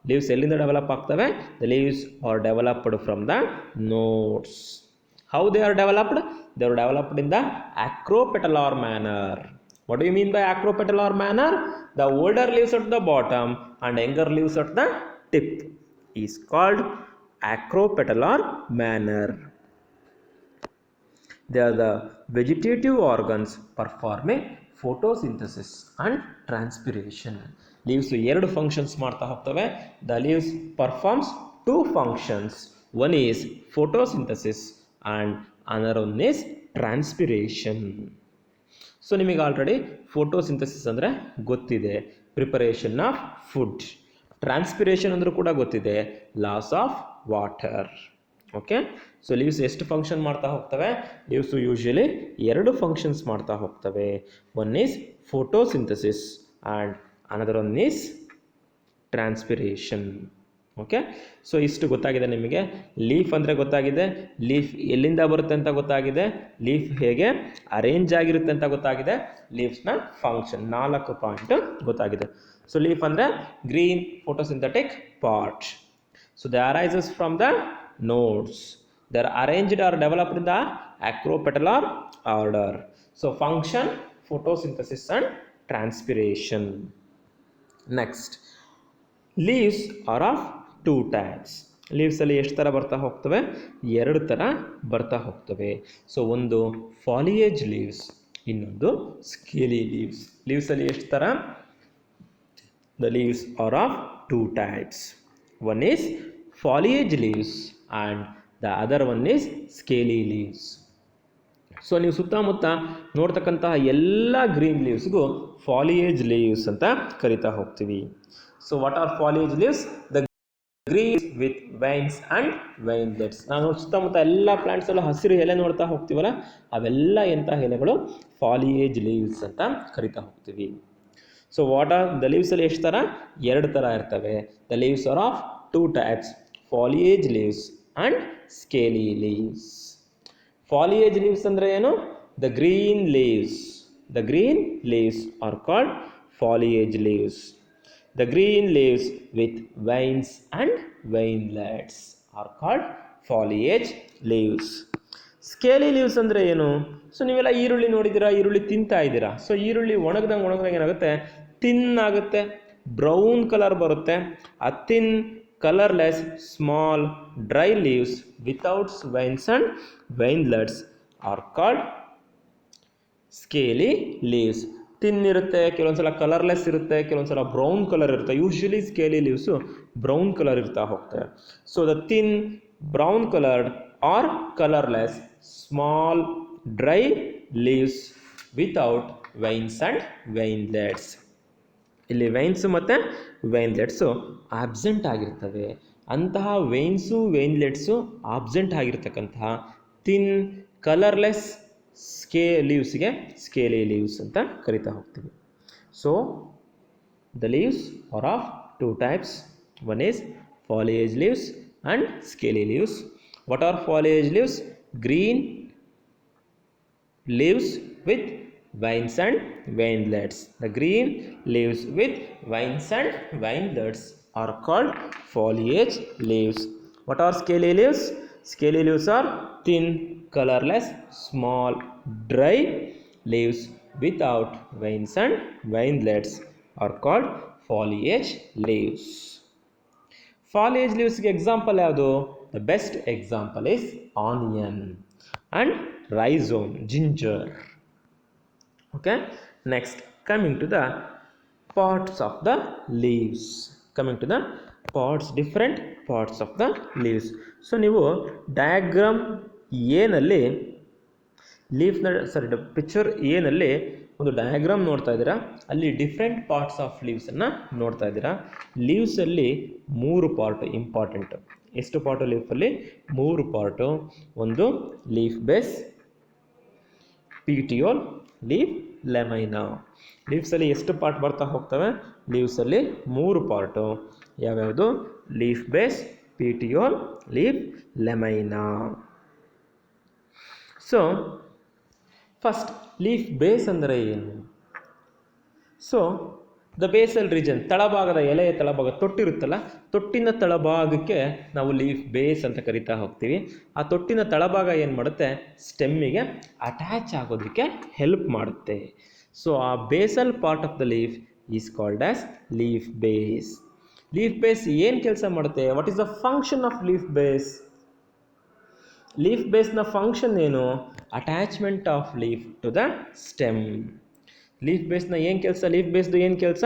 Leaves ಎಲ್ಲಿಂದ ಡೆವಲಪ್ ಆಗ್ತವೆ? The leaves are developed from the nodes. How they are developed? They are developed in the acropetalar manner. What do you mean by acropetalar manner? The older leaves at the bottom and younger leaves at the tip is called acropetalar manner. They are the vegetative organs performing photosynthesis and transpiration. Leaves ಎರಡು functions ಮಾಡ್ತಾ ಹೋಗ್ತವೆ. The leaves performs two functions. One is photosynthesis and another one is transpiration. So ನಿಮಗೆ ಆಲ್ರೆಡಿ ಫೋಟೋಸಿಂಥಸಿಸ್ ಅಂದರೆ ಗೊತ್ತಿದೆ, ಪ್ರಿಪರೇಷನ್ ಆಫ್ ಫುಡ್. ಟ್ರಾನ್ಸ್ಪಿರೇಷನ್ ಅಂದರೂ ಕೂಡ ಗೊತ್ತಿದೆ, loss of water. Okay, so leaves ಎಷ್ಟು ಫಂಕ್ಷನ್ ಮಾಡ್ತಾ ಹೋಗ್ತವೆ? ಲೀವ್ಸು ಯೂಶ್ವಲಿ ಎರಡು ಫಂಕ್ಷನ್ಸ್ ಮಾಡ್ತಾ ಹೋಗ್ತವೆ. One is photosynthesis and another one is transpiration. Okay, so ಇಷ್ಟು ಗೊತ್ತಾಗಿದೆ ನಿಮಗೆ. ಲೀಫ್ ಅಂದರೆ ಗೊತ್ತಾಗಿದೆ, ಲೀಫ್ ಎಲ್ಲಿಂದ ಬರುತ್ತೆ ಅಂತ ಗೊತ್ತಾಗಿದೆ, ಲೀಫ್ ಹೇಗೆ ಅರೇಂಜ್ ಆಗಿರುತ್ತೆ ಅಂತ ಗೊತ್ತಾಗಿದೆ, ಲೀವ್ಸ್ನ ಫಂಕ್ಷನ್ 4 ಪಾಯಿಂಟ್ ಗೊತ್ತಾಗಿದೆ. ಸೊ ಲೀಫ್ ಅಂದರೆ green photosynthetic part. So they arises from the nodes. They are arranged or developed in the acropetalar order. So function, photosynthesis and transpiration. Next, leaves are of two types. Leaves ಅಲ್ಲಿ ಎಷ್ಟು ಥರ ಬರ್ತಾ ಹೋಗ್ತವೆ? ಎರಡು ಥರ ಬರ್ತಾ ಹೋಗ್ತವೆ. ಸೊ ಒಂದು ಫಾಲಿಯೇಜ್ ಲೀವ್ಸ್, ಇನ್ನೊಂದು ಸ್ಕೇಲಿ ಲೀವ್ಸ್. ಲೀವ್ಸ್ ಅಲ್ಲಿ ಎಷ್ಟು ಥರ? The leaves are of two types. One is foliage leaves and the other one is scaly leaves. So ನೀವು ಸುತ್ತಮುತ್ತ ನೋಡ್ತಕ್ಕಂತಹ ಎಲ್ಲ ಗ್ರೀನ್ ಲೀವ್ಸ್ಗೂ ಫಾಲಿಯೇಜ್ ಲೀವ್ಸ್ ಅಂತ ಕರಿತಾ ಹೋಗ್ತೀವಿ. So what are foliage leaves? The green with veins and veinlets. ನಾವು ಸುತ್ತಮುತ್ತ ಎಲ್ಲ ಪ್ಲಾಂಟ್ಸಲ್ಲೂ ಹಸಿರು ಎಲೆ ನೋಡ್ತಾ ಹೋಗ್ತೀವಲ್ಲ, ಅವೆಲ್ಲ ಎಂಥ ಎಲೆಗಳು? ಫಾಲಿಯೇಜ್ ಲೀವ್ಸ್ ಅಂತ ಕರಿತಾ ಹೋಗ್ತೀವಿ. So what are the leaves ಅಲ್ಲಿ ಎಷ್ಟು ಥರ? ಎರಡು ಥರ ಇರ್ತವೆ. The leaves are of two types, foliage leaves and scaly leaves. Foliage leaves ಅಂದರೆ ಏನು? The green leaves. The green leaves are called foliage leaves. The green leaves with veins and veinlets are called foliage leaves. Scaly leaves ಅಂದರೆ ಏನು? ಸೊ ನೀವೆಲ್ಲ ಈರುಳ್ಳಿ ನೋಡಿದ್ದೀರಾ, ಈರುಳ್ಳಿ ತಿಂತಾ ಇದ್ದೀರಾ. ಸೊ ಈರುಳ್ಳಿ ಒಣಗ್ದಂಗೆ ಏನಾಗುತ್ತೆ? ತಿನ್ ಆಗುತ್ತೆ, ಬ್ರೌನ್ ಕಲರ್ ಬರುತ್ತೆ. ಆ thin colourless small dry leaves without veins and veinlets are called scaly leaves. Thin ಇರುತ್ತೆ, ಕೆಲವೊಂದ್ಸಲ ಕಲರ್ಲೆಸ್ ಇರುತ್ತೆ, ಕೆಲವೊಂದ್ಸಲ ಬ್ರೌನ್ ಕಲರ್ ಇರುತ್ತೆ. Usually scaly leaves brown colour ಇರ್ತಾ ಹೋಗ್ತವೆ. So the thin brown coloured or colourless small dry leaves without veins and veinlets. ಇಲ್ಲಿ ವೈನ್ಸು ಮತ್ತು ವೈನ್ಲೆಟ್ಸು ಆಬ್ಸೆಂಟ್ ಆಗಿರ್ತವೆ. ಅಂತಹ ವೈನ್ಸು ವೈನ್ಲೆಟ್ಸು ಆಬ್ಸೆಂಟ್ ಆಗಿರ್ತಕ್ಕಂತಹ ತಿನ್ ಕಲರ್ಲೆಸ್ ಲೀವ್ಸ್ಗೆ ಸ್ಕೇಲಿ ಲೀವ್ಸ್ ಅಂತ ಕರಿತಾ ಹೋಗ್ತೀವಿ. So the leaves are of two types. One is foliage leaves and scaly leaves. What are foliage leaves? Green leaves with vines and vinelets. The green leaves with vines and vinelets are called foliage leaves. What are scaly leaves? Scaly leaves are thin, colorless, small, dry leaves without vines and vinelets are called foliage leaves. Foliage leaves ಗೆ ಎಕ್ಸಾಂಪಲ್ ಯಾವುದು? The best example is onion and rhizome, ginger. Okay, next coming to the parts of the leaves. Coming to the parts, different parts of the leaves. So ನೀವು ಡಯಾಗ್ರಾಮ್ ಏನಲ್ಲಿ ಲೀಫ್ನ ಪಿಕ್ಚರ್ ಏನಲ್ಲಿ ಒಂದು ಡಯಾಗ್ರಾಮ್ ನೋಡ್ತಾ ಇದ್ದೀರಾ, ಅಲ್ಲಿ ಡಿಫ್ರೆಂಟ್ ಪಾರ್ಟ್ಸ್ ಆಫ್ ಲೀವ್ಸನ್ನು ನೋಡ್ತಾ ಇದ್ದೀರಾ. ಲೀವ್ಸಲ್ಲಿ 3 ಪಾರ್ಟ್ ಇಂಪಾರ್ಟೆಂಟ್. ಎಷ್ಟು ಪಾರ್ಟು ಲೀಫಲ್ಲಿ? 3 ಪಾರ್ಟು. ಒಂದು leaf base, petiole, leaf lamina. ಲೀವ್ಸಲ್ಲಿ ಎಷ್ಟು ಪಾರ್ಟ್ ಬರ್ತಾ ಹೋಗ್ತವೆ? ಲೀವ್ಸಲ್ಲಿ 3 ಪಾರ್ಟು. ಯಾವ್ಯಾವುದು? Leaf base, petiole, leaf lamina. So first leaf base ಅಂದರೆ ಏನು? ಸೊ ದ ಬೇಸಲ್ ರೀಜನ್, ತಳಭಾಗದ ಎಲೆಯ ತಳಭಾಗ ತೊಟ್ಟಿರುತ್ತಲ್ಲ, ತೊಟ್ಟಿನ ತಳಭಾಗಕ್ಕೆ ನಾವು ಲೀಫ್ ಬೇಸ್ ಅಂತ ಕರಿತಾ ಹೋಗ್ತೀವಿ. ಆ ತೊಟ್ಟಿನ ತಳಭಾಗ ಏನು ಮಾಡುತ್ತೆ? ಸ್ಟೆಮ್ಮಿಗೆ ಅಟ್ಯಾಚ್ ಆಗೋದಕ್ಕೆ ಹೆಲ್ಪ್ ಮಾಡುತ್ತೆ. ಸೊ ಆ basal part of the leaf is called as leaf base. Leaf base ಏನು ಕೆಲಸ ಮಾಡುತ್ತೆ? What is the function of leaf base? Leaf ಬೇಸ್ನ ಫಂಕ್ಷನ್ ಏನು? Attachment of leaf to the stem. Leaf ಬೇಸ್ನ ಏನು ಕೆಲಸ? ಲೀಫ್ ಬೇಸ್ದು ಏನು ಕೆಲಸ?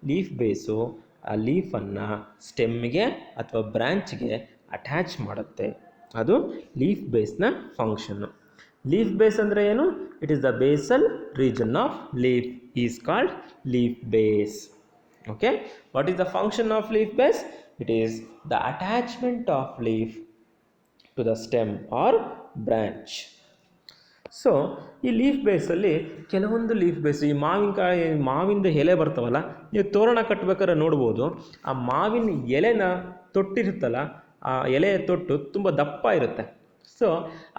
ಲೀಫ್ ಬೇಸು ಆ ಲೀಫನ್ನು ಸ್ಟೆಮ್ಗೆ ಅಥವಾ ಬ್ರ್ಯಾಂಚ್ಗೆ ಅಟ್ಯಾಚ್ ಮಾಡುತ್ತೆ. ಅದು ಲೀಫ್ ಬೇಸ್ನ ಫಂಕ್ಷನ್ನು. ಲೀಫ್ ಬೇಸ್ ಅಂದರೆ ಏನು? It is the basal region of leaf is called leaf base. Okay, what is the function of leaf base? It is the attachment of leaf to the stem or branch. So ಈ ಲೀಫ್ ಬೇಸಲ್ಲಿ ಕೆಲವೊಂದು ಲೀಫ್ ಬೇಸ್, ಈ ಮಾವಿಂದ ಎಲೆ ಬರ್ತಾವಲ್ಲ, ನೀವು ತೋರಣ ಕಟ್ಟಬೇಕಾದ್ರೆ ನೋಡ್ಬೋದು. ಆ ಮಾವಿನ ಎಲೆನ ತೊಟ್ಟಿರುತ್ತಲ್ಲ, ಆ ಎಲೆಯ ತೊಟ್ಟು ತುಂಬ ದಪ್ಪ ಇರುತ್ತೆ. ಸೊ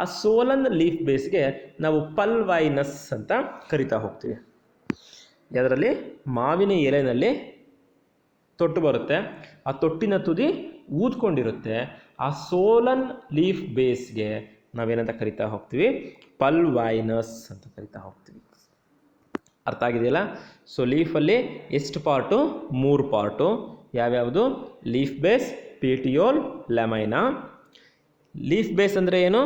ಆ ಸೋಲನ್ ಲೀಫ್ ಬೇಸ್ಗೆ ನಾವು ಪಲ್ವೈನಸ್ ಅಂತ ಕರಿತಾ ಹೋಗ್ತೀವಿ. ಅದರಲ್ಲಿ ಮಾವಿನ ಎಲೆನಲ್ಲಿ ತೊಟ್ಟು ಬರುತ್ತೆ, ಆ ತೊಟ್ಟಿನ ತುದಿ ಊದ್ಕೊಂಡಿರುತ್ತೆ. ಆ ಸೋಲನ್ ಲೀಫ್ ಬೇಸ್ಗೆ ನಾವೇನಂತ ಕರಿತಾ ಹೋಗ್ತೀವಿ? ಪಲ್ವೈನಸ್ ಅಂತ ಕರಿತಾ ಹೋಗ್ತೀವಿ. ಅರ್ಥ ಆಗಿದೆಯಲ್ಲ? ಸೊ ಲೀಫಲ್ಲಿ ಎಷ್ಟು ಪಾರ್ಟು? 3 ಪಾರ್ಟು. ಯಾವ್ಯಾವುದು? Leaf base, petiole, lamina. Leaf base ಅಂದರೆ ಏನು?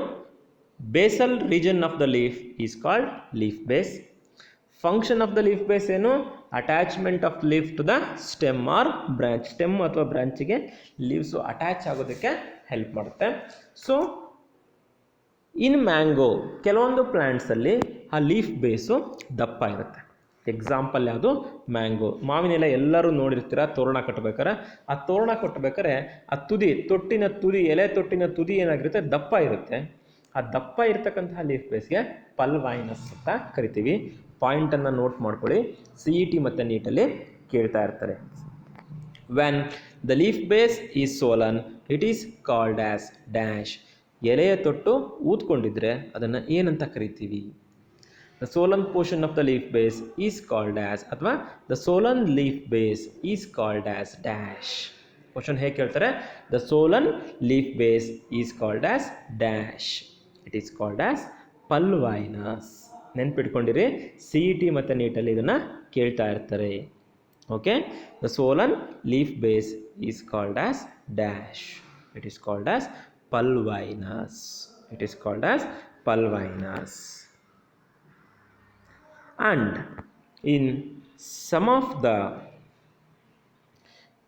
Basal region of the leaf is called leaf base. Function of the leaf base ಏನು? Attachment of leaf to the stem or branch. Stem ಅಥವಾ ಬ್ರಾಂಚಿಗೆ ಲೀವ್ಸು ಅಟ್ಯಾಚ್ ಆಗೋದಕ್ಕೆ ಹೆಲ್ಪ್ ಮಾಡುತ್ತೆ. ಸೊ ಇನ್ ಮ್ಯಾಂಗೋ ಕೆಲವೊಂದು ಪ್ಲ್ಯಾಂಟ್ಸಲ್ಲಿ ಆ ಲೀಫ್ ಬೇಸು ದಪ್ಪ ಇರುತ್ತೆ. ಎಕ್ಸಾಂಪಲ್ ಯಾವುದು? ಮ್ಯಾಂಗೋ. ಮಾವಿನೆಲ್ಲ ಎಲ್ಲರೂ ನೋಡಿರ್ತೀರ, ತೋರಣ ಕಟ್ಟಬೇಕಾರೆ. ಆ ತೋರಣ ಕಟ್ಟಬೇಕಾದ್ರೆ ಆ ತುದಿ, ತೊಟ್ಟಿನ ತುದಿ, ಎಲೆ ತೊಟ್ಟಿನ ತುದಿ ಏನಾಗಿರುತ್ತೆ? ದಪ್ಪ ಇರುತ್ತೆ. ಆ ದಪ್ಪ ಇರ್ತಕ್ಕಂತಹ ಲೀಫ್ ಬೇಸ್ಗೆ ಪಲ್ವೈನಸ್ ಅಂತ ಕರಿತೀವಿ. ಪಾಯಿಂಟನ್ನು ನೋಟ್ ಮಾಡ್ಕೊಳ್ಳಿ, CET ಮತ್ತು ನೀಟಲ್ಲಿ ಕೇಳ್ತಾ ಇರ್ತಾರೆ. When the leaf base is swollen it is called as dash. ಎಲೆಯ ತೊಟ್ಟು ಊದ್ಕೊಂಡಿದ್ರೆ ಅದನ್ನು ಏನಂತ ಕರಿತೀವಿ? The swollen portion of the leaf base is called as, ಅಥವಾ the swollen leaf base is called as dash. Question ಹೇಗೆ ಕೇಳ್ತಾರೆ? The swollen leaf base is called as dash. It is called as pulvinus. ನೆನ್ಪಿಟ್ಕೊಂಡಿರಿ, CET ಮತ್ತು ನೀಟಲ್ಲಿ ಇದನ್ನು ಕೇಳ್ತಾ ಇರ್ತಾರೆ. Okay, the swollen leaf base is called as dash. It is called as pulvinus. It is called as pulvinus. And in some of the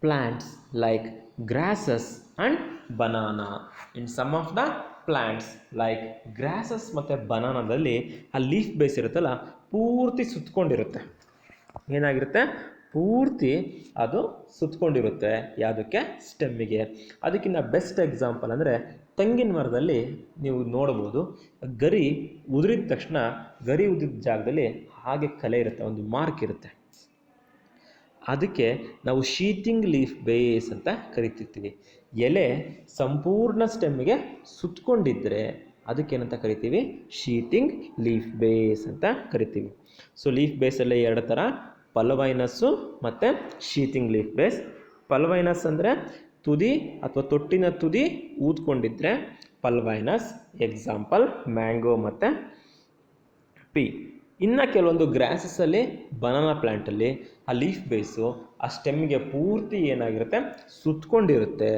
plants like grasses and banana, in some of the plants like grasses ಮತ್ತು ಬನಾನಾದಲ್ಲಿ ಆ ಲೀಫ್ ಬೇಸ್ ಇರುತ್ತಲ್ಲ, ಪೂರ್ತಿ ಸುತ್ತಕೊಂಡಿರುತ್ತೆ. ಏನಾಗಿರುತ್ತೆ? ಪೂರ್ತಿ ಅದು ಸುತ್ತಕೊಂಡಿರುತ್ತೆ. ಯಾವುದಕ್ಕೆ? ಸ್ಟೆಮ್ಮಿಗೆ. ಅದಕ್ಕಿಂತ ಬೆಸ್ಟ್ ಎಕ್ಸಾಂಪಲ್ ಅಂದರೆ ತೆಂಗಿನ ಮರದಲ್ಲಿ ನೀವು ನೋಡ್ಬೋದು, ಗರಿ ಉದುರಿದ ತಕ್ಷಣ ಗರಿ ಉದಿದ ಜಾಗದಲ್ಲಿ ಹಾಗೆ ಕಲೆ ಇರುತ್ತೆ, ಒಂದು ಮಾರ್ಕ್ ಇರುತ್ತೆ. ಅದಕ್ಕೆ ನಾವು ಶೀತಿಂಗ್ ಲೀಫ್ ಬೇಸ್ ಅಂತ ಕರಿತಿರ್ತೀವಿ. ಎಲೆ ಸಂಪೂರ್ಣ ಸ್ಟೆಮ್ಮಿಗೆ ಸುತ್ತಕೊಂಡಿದ್ದರೆ ಅದಕ್ಕೇನಂತ ಕರಿತೀವಿ? ಶೀತಿಂಗ್ ಲೀಫ್ ಬೇಸ್ ಅಂತ ಕರಿತೀವಿ. ಸೊ ಲೀಫ್ ಬೇಸಲ್ಲೇ 2 ಥರ, ಪಲ್ವೈನಸ್ಸು ಮತ್ತು ಶೀತಿಂಗ್ ಲೀಫ್ ಬೇಸ್. ಪಲ್ವೈನಸ್ ಅಂದರೆ ತುದಿ ಅಥವಾ ತೊಟ್ಟಿನ ತುದಿ ಊದ್ಕೊಂಡಿದ್ರೆ ಪಲ್ವೈನಸ್. ಎಕ್ಸಾಂಪಲ್ ಮ್ಯಾಂಗೋ ಮತ್ತು ಪೀ. ಇನ್ನು ಕೆಲವೊಂದು ಗ್ರಾಸಸ್ಸಲ್ಲಿ, ಬನಾನಾ ಪ್ಲ್ಯಾಂಟಲ್ಲಿ ಆ ಲೀಫ್ ಬೇಸು ಆ ಸ್ಟೆಮ್ಗೆ ಪೂರ್ತಿ ಏನಾಗಿರುತ್ತೆ? ಸುತ್ತಕೊಂಡಿರುತ್ತೆ,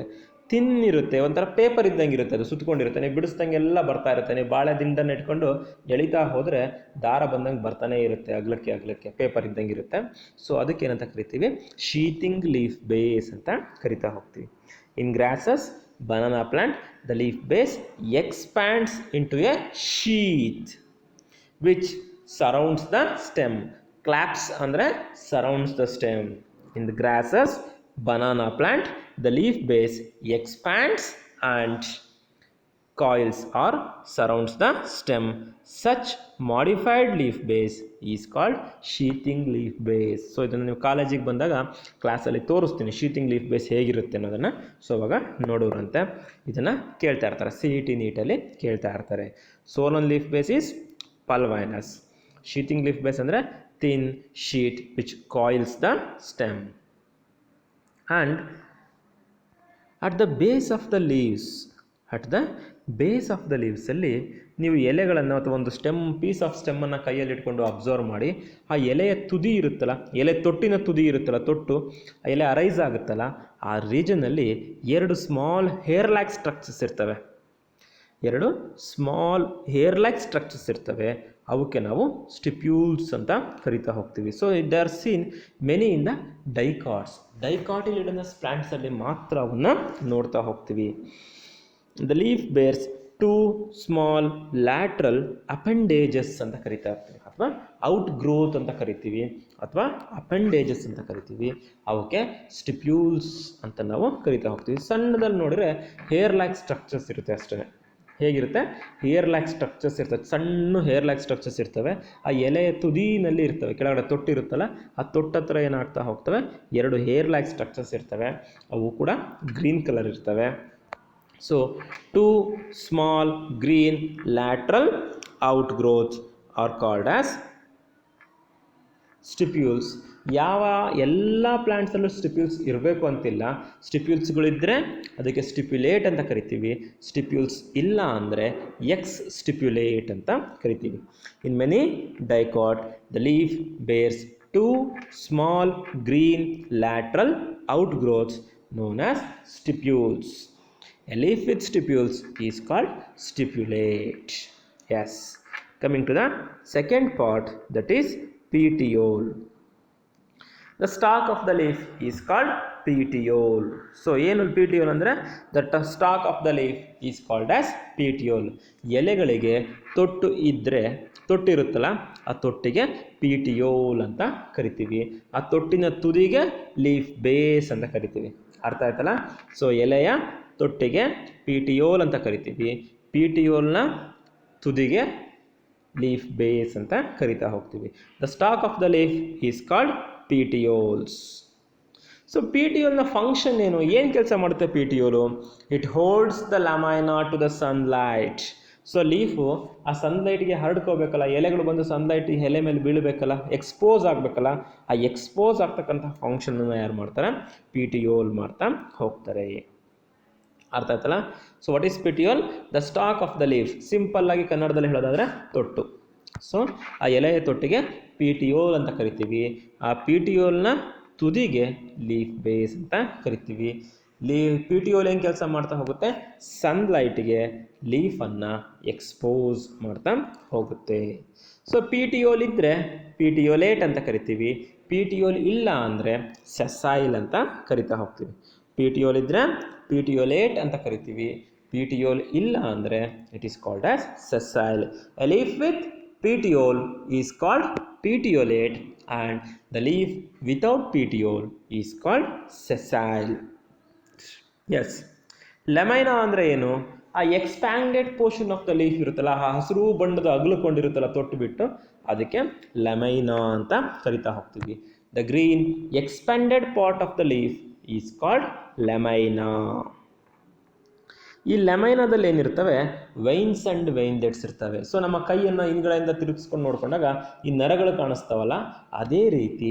ತಿನ್ನಿರುತ್ತೆ, ಒಂಥರ ಪೇಪರ್ ಇದ್ದಂಗೆ ಇರುತ್ತೆ. ಅದು ಸುತ್ತಕೊಂಡಿರುತ್ತೆ, ನೀವು ಬಿಡಿಸ್ದಂಗೆಲ್ಲ ಬರ್ತಾ ಇರುತ್ತೆ. ನೀವು ಬಾಳೆ ದಿಂಡನ್ನು ಇಟ್ಕೊಂಡು ಎಳಿತಾ ಹೋದರೆ ದಾರ ಬಂದಂಗೆ ಬರ್ತಾನೆ ಇರುತ್ತೆ, ಅಗ್ಲಕ್ಕೆ ಪೇಪರ್ ಇದ್ದಂಗೆ ಇರುತ್ತೆ. ಸೊ ಅದಕ್ಕೇನಂತ ಕರಿತೀವಿ? ಶೀತಿಂಗ್ ಲೀಫ್ ಬೇಸ್ ಅಂತ ಕರಿತಾ ಹೋಗ್ತೀವಿ. ಇನ್ grasses, banana plant, the leaf base expands into a sheath which surrounds the stem. Claps andre surrounds the stem. In the grasses, banana plant, the leaf base expands and coils or surrounds the stem. Such modified leaf base is called sheathing leaf base. So ಇದನ್ನು ನೀವು ಕಾಲೇಜಿಗೆ ಬಂದಾಗ ಕ್ಲಾಸಲ್ಲಿ ತೋರಿಸ್ತೀನಿ ಶೀತಿಂಗ್ ಲೀಫ್ ಬೇಸ್ ಹೇಗಿರುತ್ತೆ ಅನ್ನೋದನ್ನು. ಸೊ ಅವಾಗ ನೋಡೋರಂತೆ ಇದನ್ನು ಕೇಳ್ತಾ ಇರ್ತಾರೆ, CET ನೀಟಲ್ಲಿ ಕೇಳ್ತಾ ಇರ್ತಾರೆ. Swollen leaf base is pulvinus. Sheathing leaf base ಅಂದರೆ thin sheet which coils the stem. And at the base of the leaves, ಅಲ್ಲಿ ನೀವು ಎಲೆಗಳನ್ನು ಅಥವಾ ಒಂದು ಪೀಸ್ ಆಫ್ ಸ್ಟೆಮ್ಮನ್ನು ಕೈಯಲ್ಲಿ ಇಟ್ಕೊಂಡು ಅಬ್ಸರ್ವ್ ಮಾಡಿ, ಆ ಎಲೆಯ ತುದಿ ಇರುತ್ತಲ್ಲ, ಎಲೆ ತೊಟ್ಟಿನ ತುದಿ ಇರುತ್ತಲ್ಲ, ತೊಟ್ಟು ಆ ಎಲೆ ಅರೈಸ್ ಆಗುತ್ತಲ್ಲ, ಆ ರೀಜನಲ್ಲಿ 2 ಸ್ಮಾಲ್ ಹೇರ್ ಲೈಕ್ ಸ್ಟ್ರಕ್ಚರ್ಸ್ ಇರ್ತವೆ. 2 ಸ್ಮಾಲ್ ಹೇರ್ ಲೈಕ್ ಸ್ಟ್ರಕ್ಚರ್ಸ್ ಇರ್ತವೆ. ಅವಕ್ಕೆ ನಾವು ಸ್ಟಿಪ್ಯೂಲ್ಸ್ ಅಂತ ಕರಿತಾ ಹೋಗ್ತೀವಿ. So they are seen many in the dicotyledonous ಪ್ಲಾಂಟ್ಸಲ್ಲಿ ಮಾತ್ರ ಅವನ್ನ ನೋಡ್ತಾ ಹೋಗ್ತೀವಿ. The leaf bears 2 small lateral appendages ಅಂತ ಕರಿತಾ ಇರ್ತೀವಿ, ಅಥವಾ ಔಟ್ ಗ್ರೋತ್ ಅಂತ ಕರಿತೀವಿ, ಅಥವಾ ಅಪೆಂಡೇಜಸ್ ಅಂತ ಕರಿತೀವಿ. ಅವಕ್ಕೆ ಸ್ಟಿಪ್ಯೂಲ್ಸ್ ಅಂತ ನಾವು ಕರಿತಾ ಹೋಗ್ತೀವಿ. ಸಣ್ಣದಲ್ಲಿ ನೋಡಿದ್ರೆ ಹೇರ್ ಲೈಕ್ ಸ್ಟ್ರಕ್ಚರ್ಸ್ ಇರುತ್ತೆ ಅಷ್ಟೇ. ಹೇಗಿರುತ್ತೆ? ಹೇರ್ ಲೈಕ್ ಸ್ಟ್ರಕ್ಚರ್ಸ್ ಇರ್ತವೆ, ಸಣ್ಣ ಹೇರ್ ಲೈಕ್ ಸ್ಟ್ರಕ್ಚರ್ಸ್ ಇರ್ತವೆ. ಆ ಎಲೆಯ ತುದಿನಲ್ಲಿ ಇರ್ತವೆ, ಕೆಳಗಡೆ ತೊಟ್ಟಿರುತ್ತಲ್ಲ, ಆ ತೊಟ್ಟತ್ರ ಏನಾಗ್ತಾ ಹೋಗ್ತವೆ? 2 ಹೇರ್ ಲೈಕ್ ಸ್ಟ್ರಕ್ಚರ್ಸ್ ಇರ್ತವೆ. ಅವು ಕೂಡ ಗ್ರೀನ್ ಕಲರ್ ಇರ್ತವೆ. So 2 small green lateral outgrowths are called as stipules. ಯಾವ ಎಲ್ಲ ಪ್ಲ್ಯಾಂಟ್ಸಲ್ಲೂ ಸ್ಟಿಪ್ಯೂಲ್ಸ್ ಇರಬೇಕು ಅಂತಿಲ್ಲ. ಸ್ಟಿಪ್ಯೂಲ್ಸ್ಗಳಿದ್ದರೆ ಅದಕ್ಕೆ ಸ್ಟಿಪ್ಯುಲೇಟ್ ಅಂತ ಕರಿತೀವಿ. ಸ್ಟಿಪ್ಯೂಲ್ಸ್ ಇಲ್ಲ ಅಂದರೆ ಎಕ್ಸ್ ಸ್ಟಿಪ್ಯುಲೇಟ್ ಅಂತ ಕರಿತೀವಿ. In many dicot the leaf ಬೇರ್ಸ್ too small green lateral outgrowths known as stipules. A leaf with stipules is called stipulate. Yes. Coming to the second part, that is petiole. The stalk of the leaf is called petiole. So ಏನು petiole ಅಂದರೆ the stalk of the leaf is called as petiole. ಎಲೆಗಳಿಗೆ ತೊಟ್ಟು ಇದ್ದರೆ, ತೊಟ್ಟಿರುತ್ತಲ್ಲ ಆ ತೊಟ್ಟಿಗೆ petiole ಅಂತ ಕರಿತೀವಿ. ಆ ತೊಟ್ಟಿನ ತುದಿಗೆ ಲೀಫ್ ಬೇಸ್ ಅಂತ ಕರಿತೀವಿ. ಅರ್ಥ ಆಯ್ತಲ್ಲ? ಸೊ ಎಲೆಯ ತೊಟ್ಟಿಗೆ petiole ಅಂತ ಕರಿತೀವಿ. petiole ತುದಿಗೆ ಲೀಫ್ ಬೇಸ್ ಅಂತ ಕರಿತಾ ಹೋಗ್ತೀವಿ. The stalk of the leaf is called petioles. So petiole function ಏನು ಕೆಲಸ ಮಾಡುತ್ತೆ petiole? It holds the lamina to the sunlight. So leaf ಆ ಸನ್ಲೈಟ್ಗೆ ಹರಡ್ಕೋಬೇಕಲ್ಲ, ಎಲೆಗಳು ಬಂದು ಸನ್ಲೈಟ್ ಎಲೆ ಮೇಲೆ ಬೀಳಬೇಕಲ್ಲ, ಎಕ್ಸ್ಪೋಸ್ ಆಗಬೇಕಲ್ಲ, ಆ ಎಕ್ಸ್ಪೋಸ್ ಆಗ್ತಕ್ಕಂಥ ಫಂಕ್ಷನನ್ನು ಯಾರು ಮಾಡ್ತಾರೆ? petiole ಮಾಡ್ತಾ ಹೋಗ್ತಾರೆ. ಅರ್ಥ ಆಯ್ತಲ್ಲ? So what is petiole? The stalk of the leaf. Simple ಆಗಿ ಕನ್ನಡದಲ್ಲಿ ಹೇಳೋದಾದರೆ ತೊಟ್ಟು. ಸೊ ಆ ಎಲೆಯ ತೊಟ್ಟಿಗೆ petiole ಅಂತ ಕರಿತೀವಿ. ಆ petiole ತುದಿಗೆ ಲೀಫ್ ಬೇಸ್ ಅಂತ ಕರಿತೀವಿ. petiole ಏನು ಕೆಲಸ ಮಾಡ್ತಾ ಹೋಗುತ್ತೆ? ಸನ್ಲೈಟ್ಗೆ ಲೀಫನ್ನು ಎಕ್ಸ್ಪೋಸ್ ಮಾಡ್ತಾ ಹೋಗುತ್ತೆ. ಸೊ petiole ಇದ್ದರೆ petiolate ಅಂತ ಕರಿತೀವಿ. petiole ಇಲ್ಲ ಅಂದರೆ ಸೆಸೈಲ್ ಅಂತ ಕರಿತಾ ಹೋಗ್ತೀವಿ. petiole ಇದ್ದರೆ petiolate ಅಂತ ಕರಿತೀವಿ. petiole ಇಲ್ಲ ಅಂದರೆ it is called as sessile. A leaf with petiole is called petiolate and the leaf without petiole is called sessile. Yes. ಲ್ಯಾಮೈನಾ ಅಂದರೆ ಏನು? ಆ expanded portion of the leaf ಇರುತ್ತಲ್ಲ, ಆ ಹಸಿರು ಬಣ್ಣದ ಅಗಲುಕೊಂಡಿರುತ್ತಲ್ಲ ತೊಟ್ಟು ಬಿಟ್ಟು, ಅದಕ್ಕೆ ಲ್ಯಾಮೈನಾ ಅಂತ ಕರಿತಾ ಹೋಗ್ತೀವಿ. The green expanded part of the leaf is called lamina. ಈ ಲ್ಯಾಮೈನಾದಲ್ಲಿ ಏನಿರ್ತವೆ? ವೈನ್ಸ್ ಆ್ಯಂಡ್ ವೈನ್ಲೆಟ್ಸ್ ಇರ್ತವೆ. ಸೊ ನಮ್ಮ ಕೈಯನ್ನು ಹಿಂದ್ಗಡೆಯಿಂದ ತಿರುಗಿಸ್ಕೊಂಡು ನೋಡ್ಕೊಂಡಾಗ ಈ ನರಗಳು ಕಾಣಿಸ್ತಾವಲ್ಲ, ಅದೇ ರೀತಿ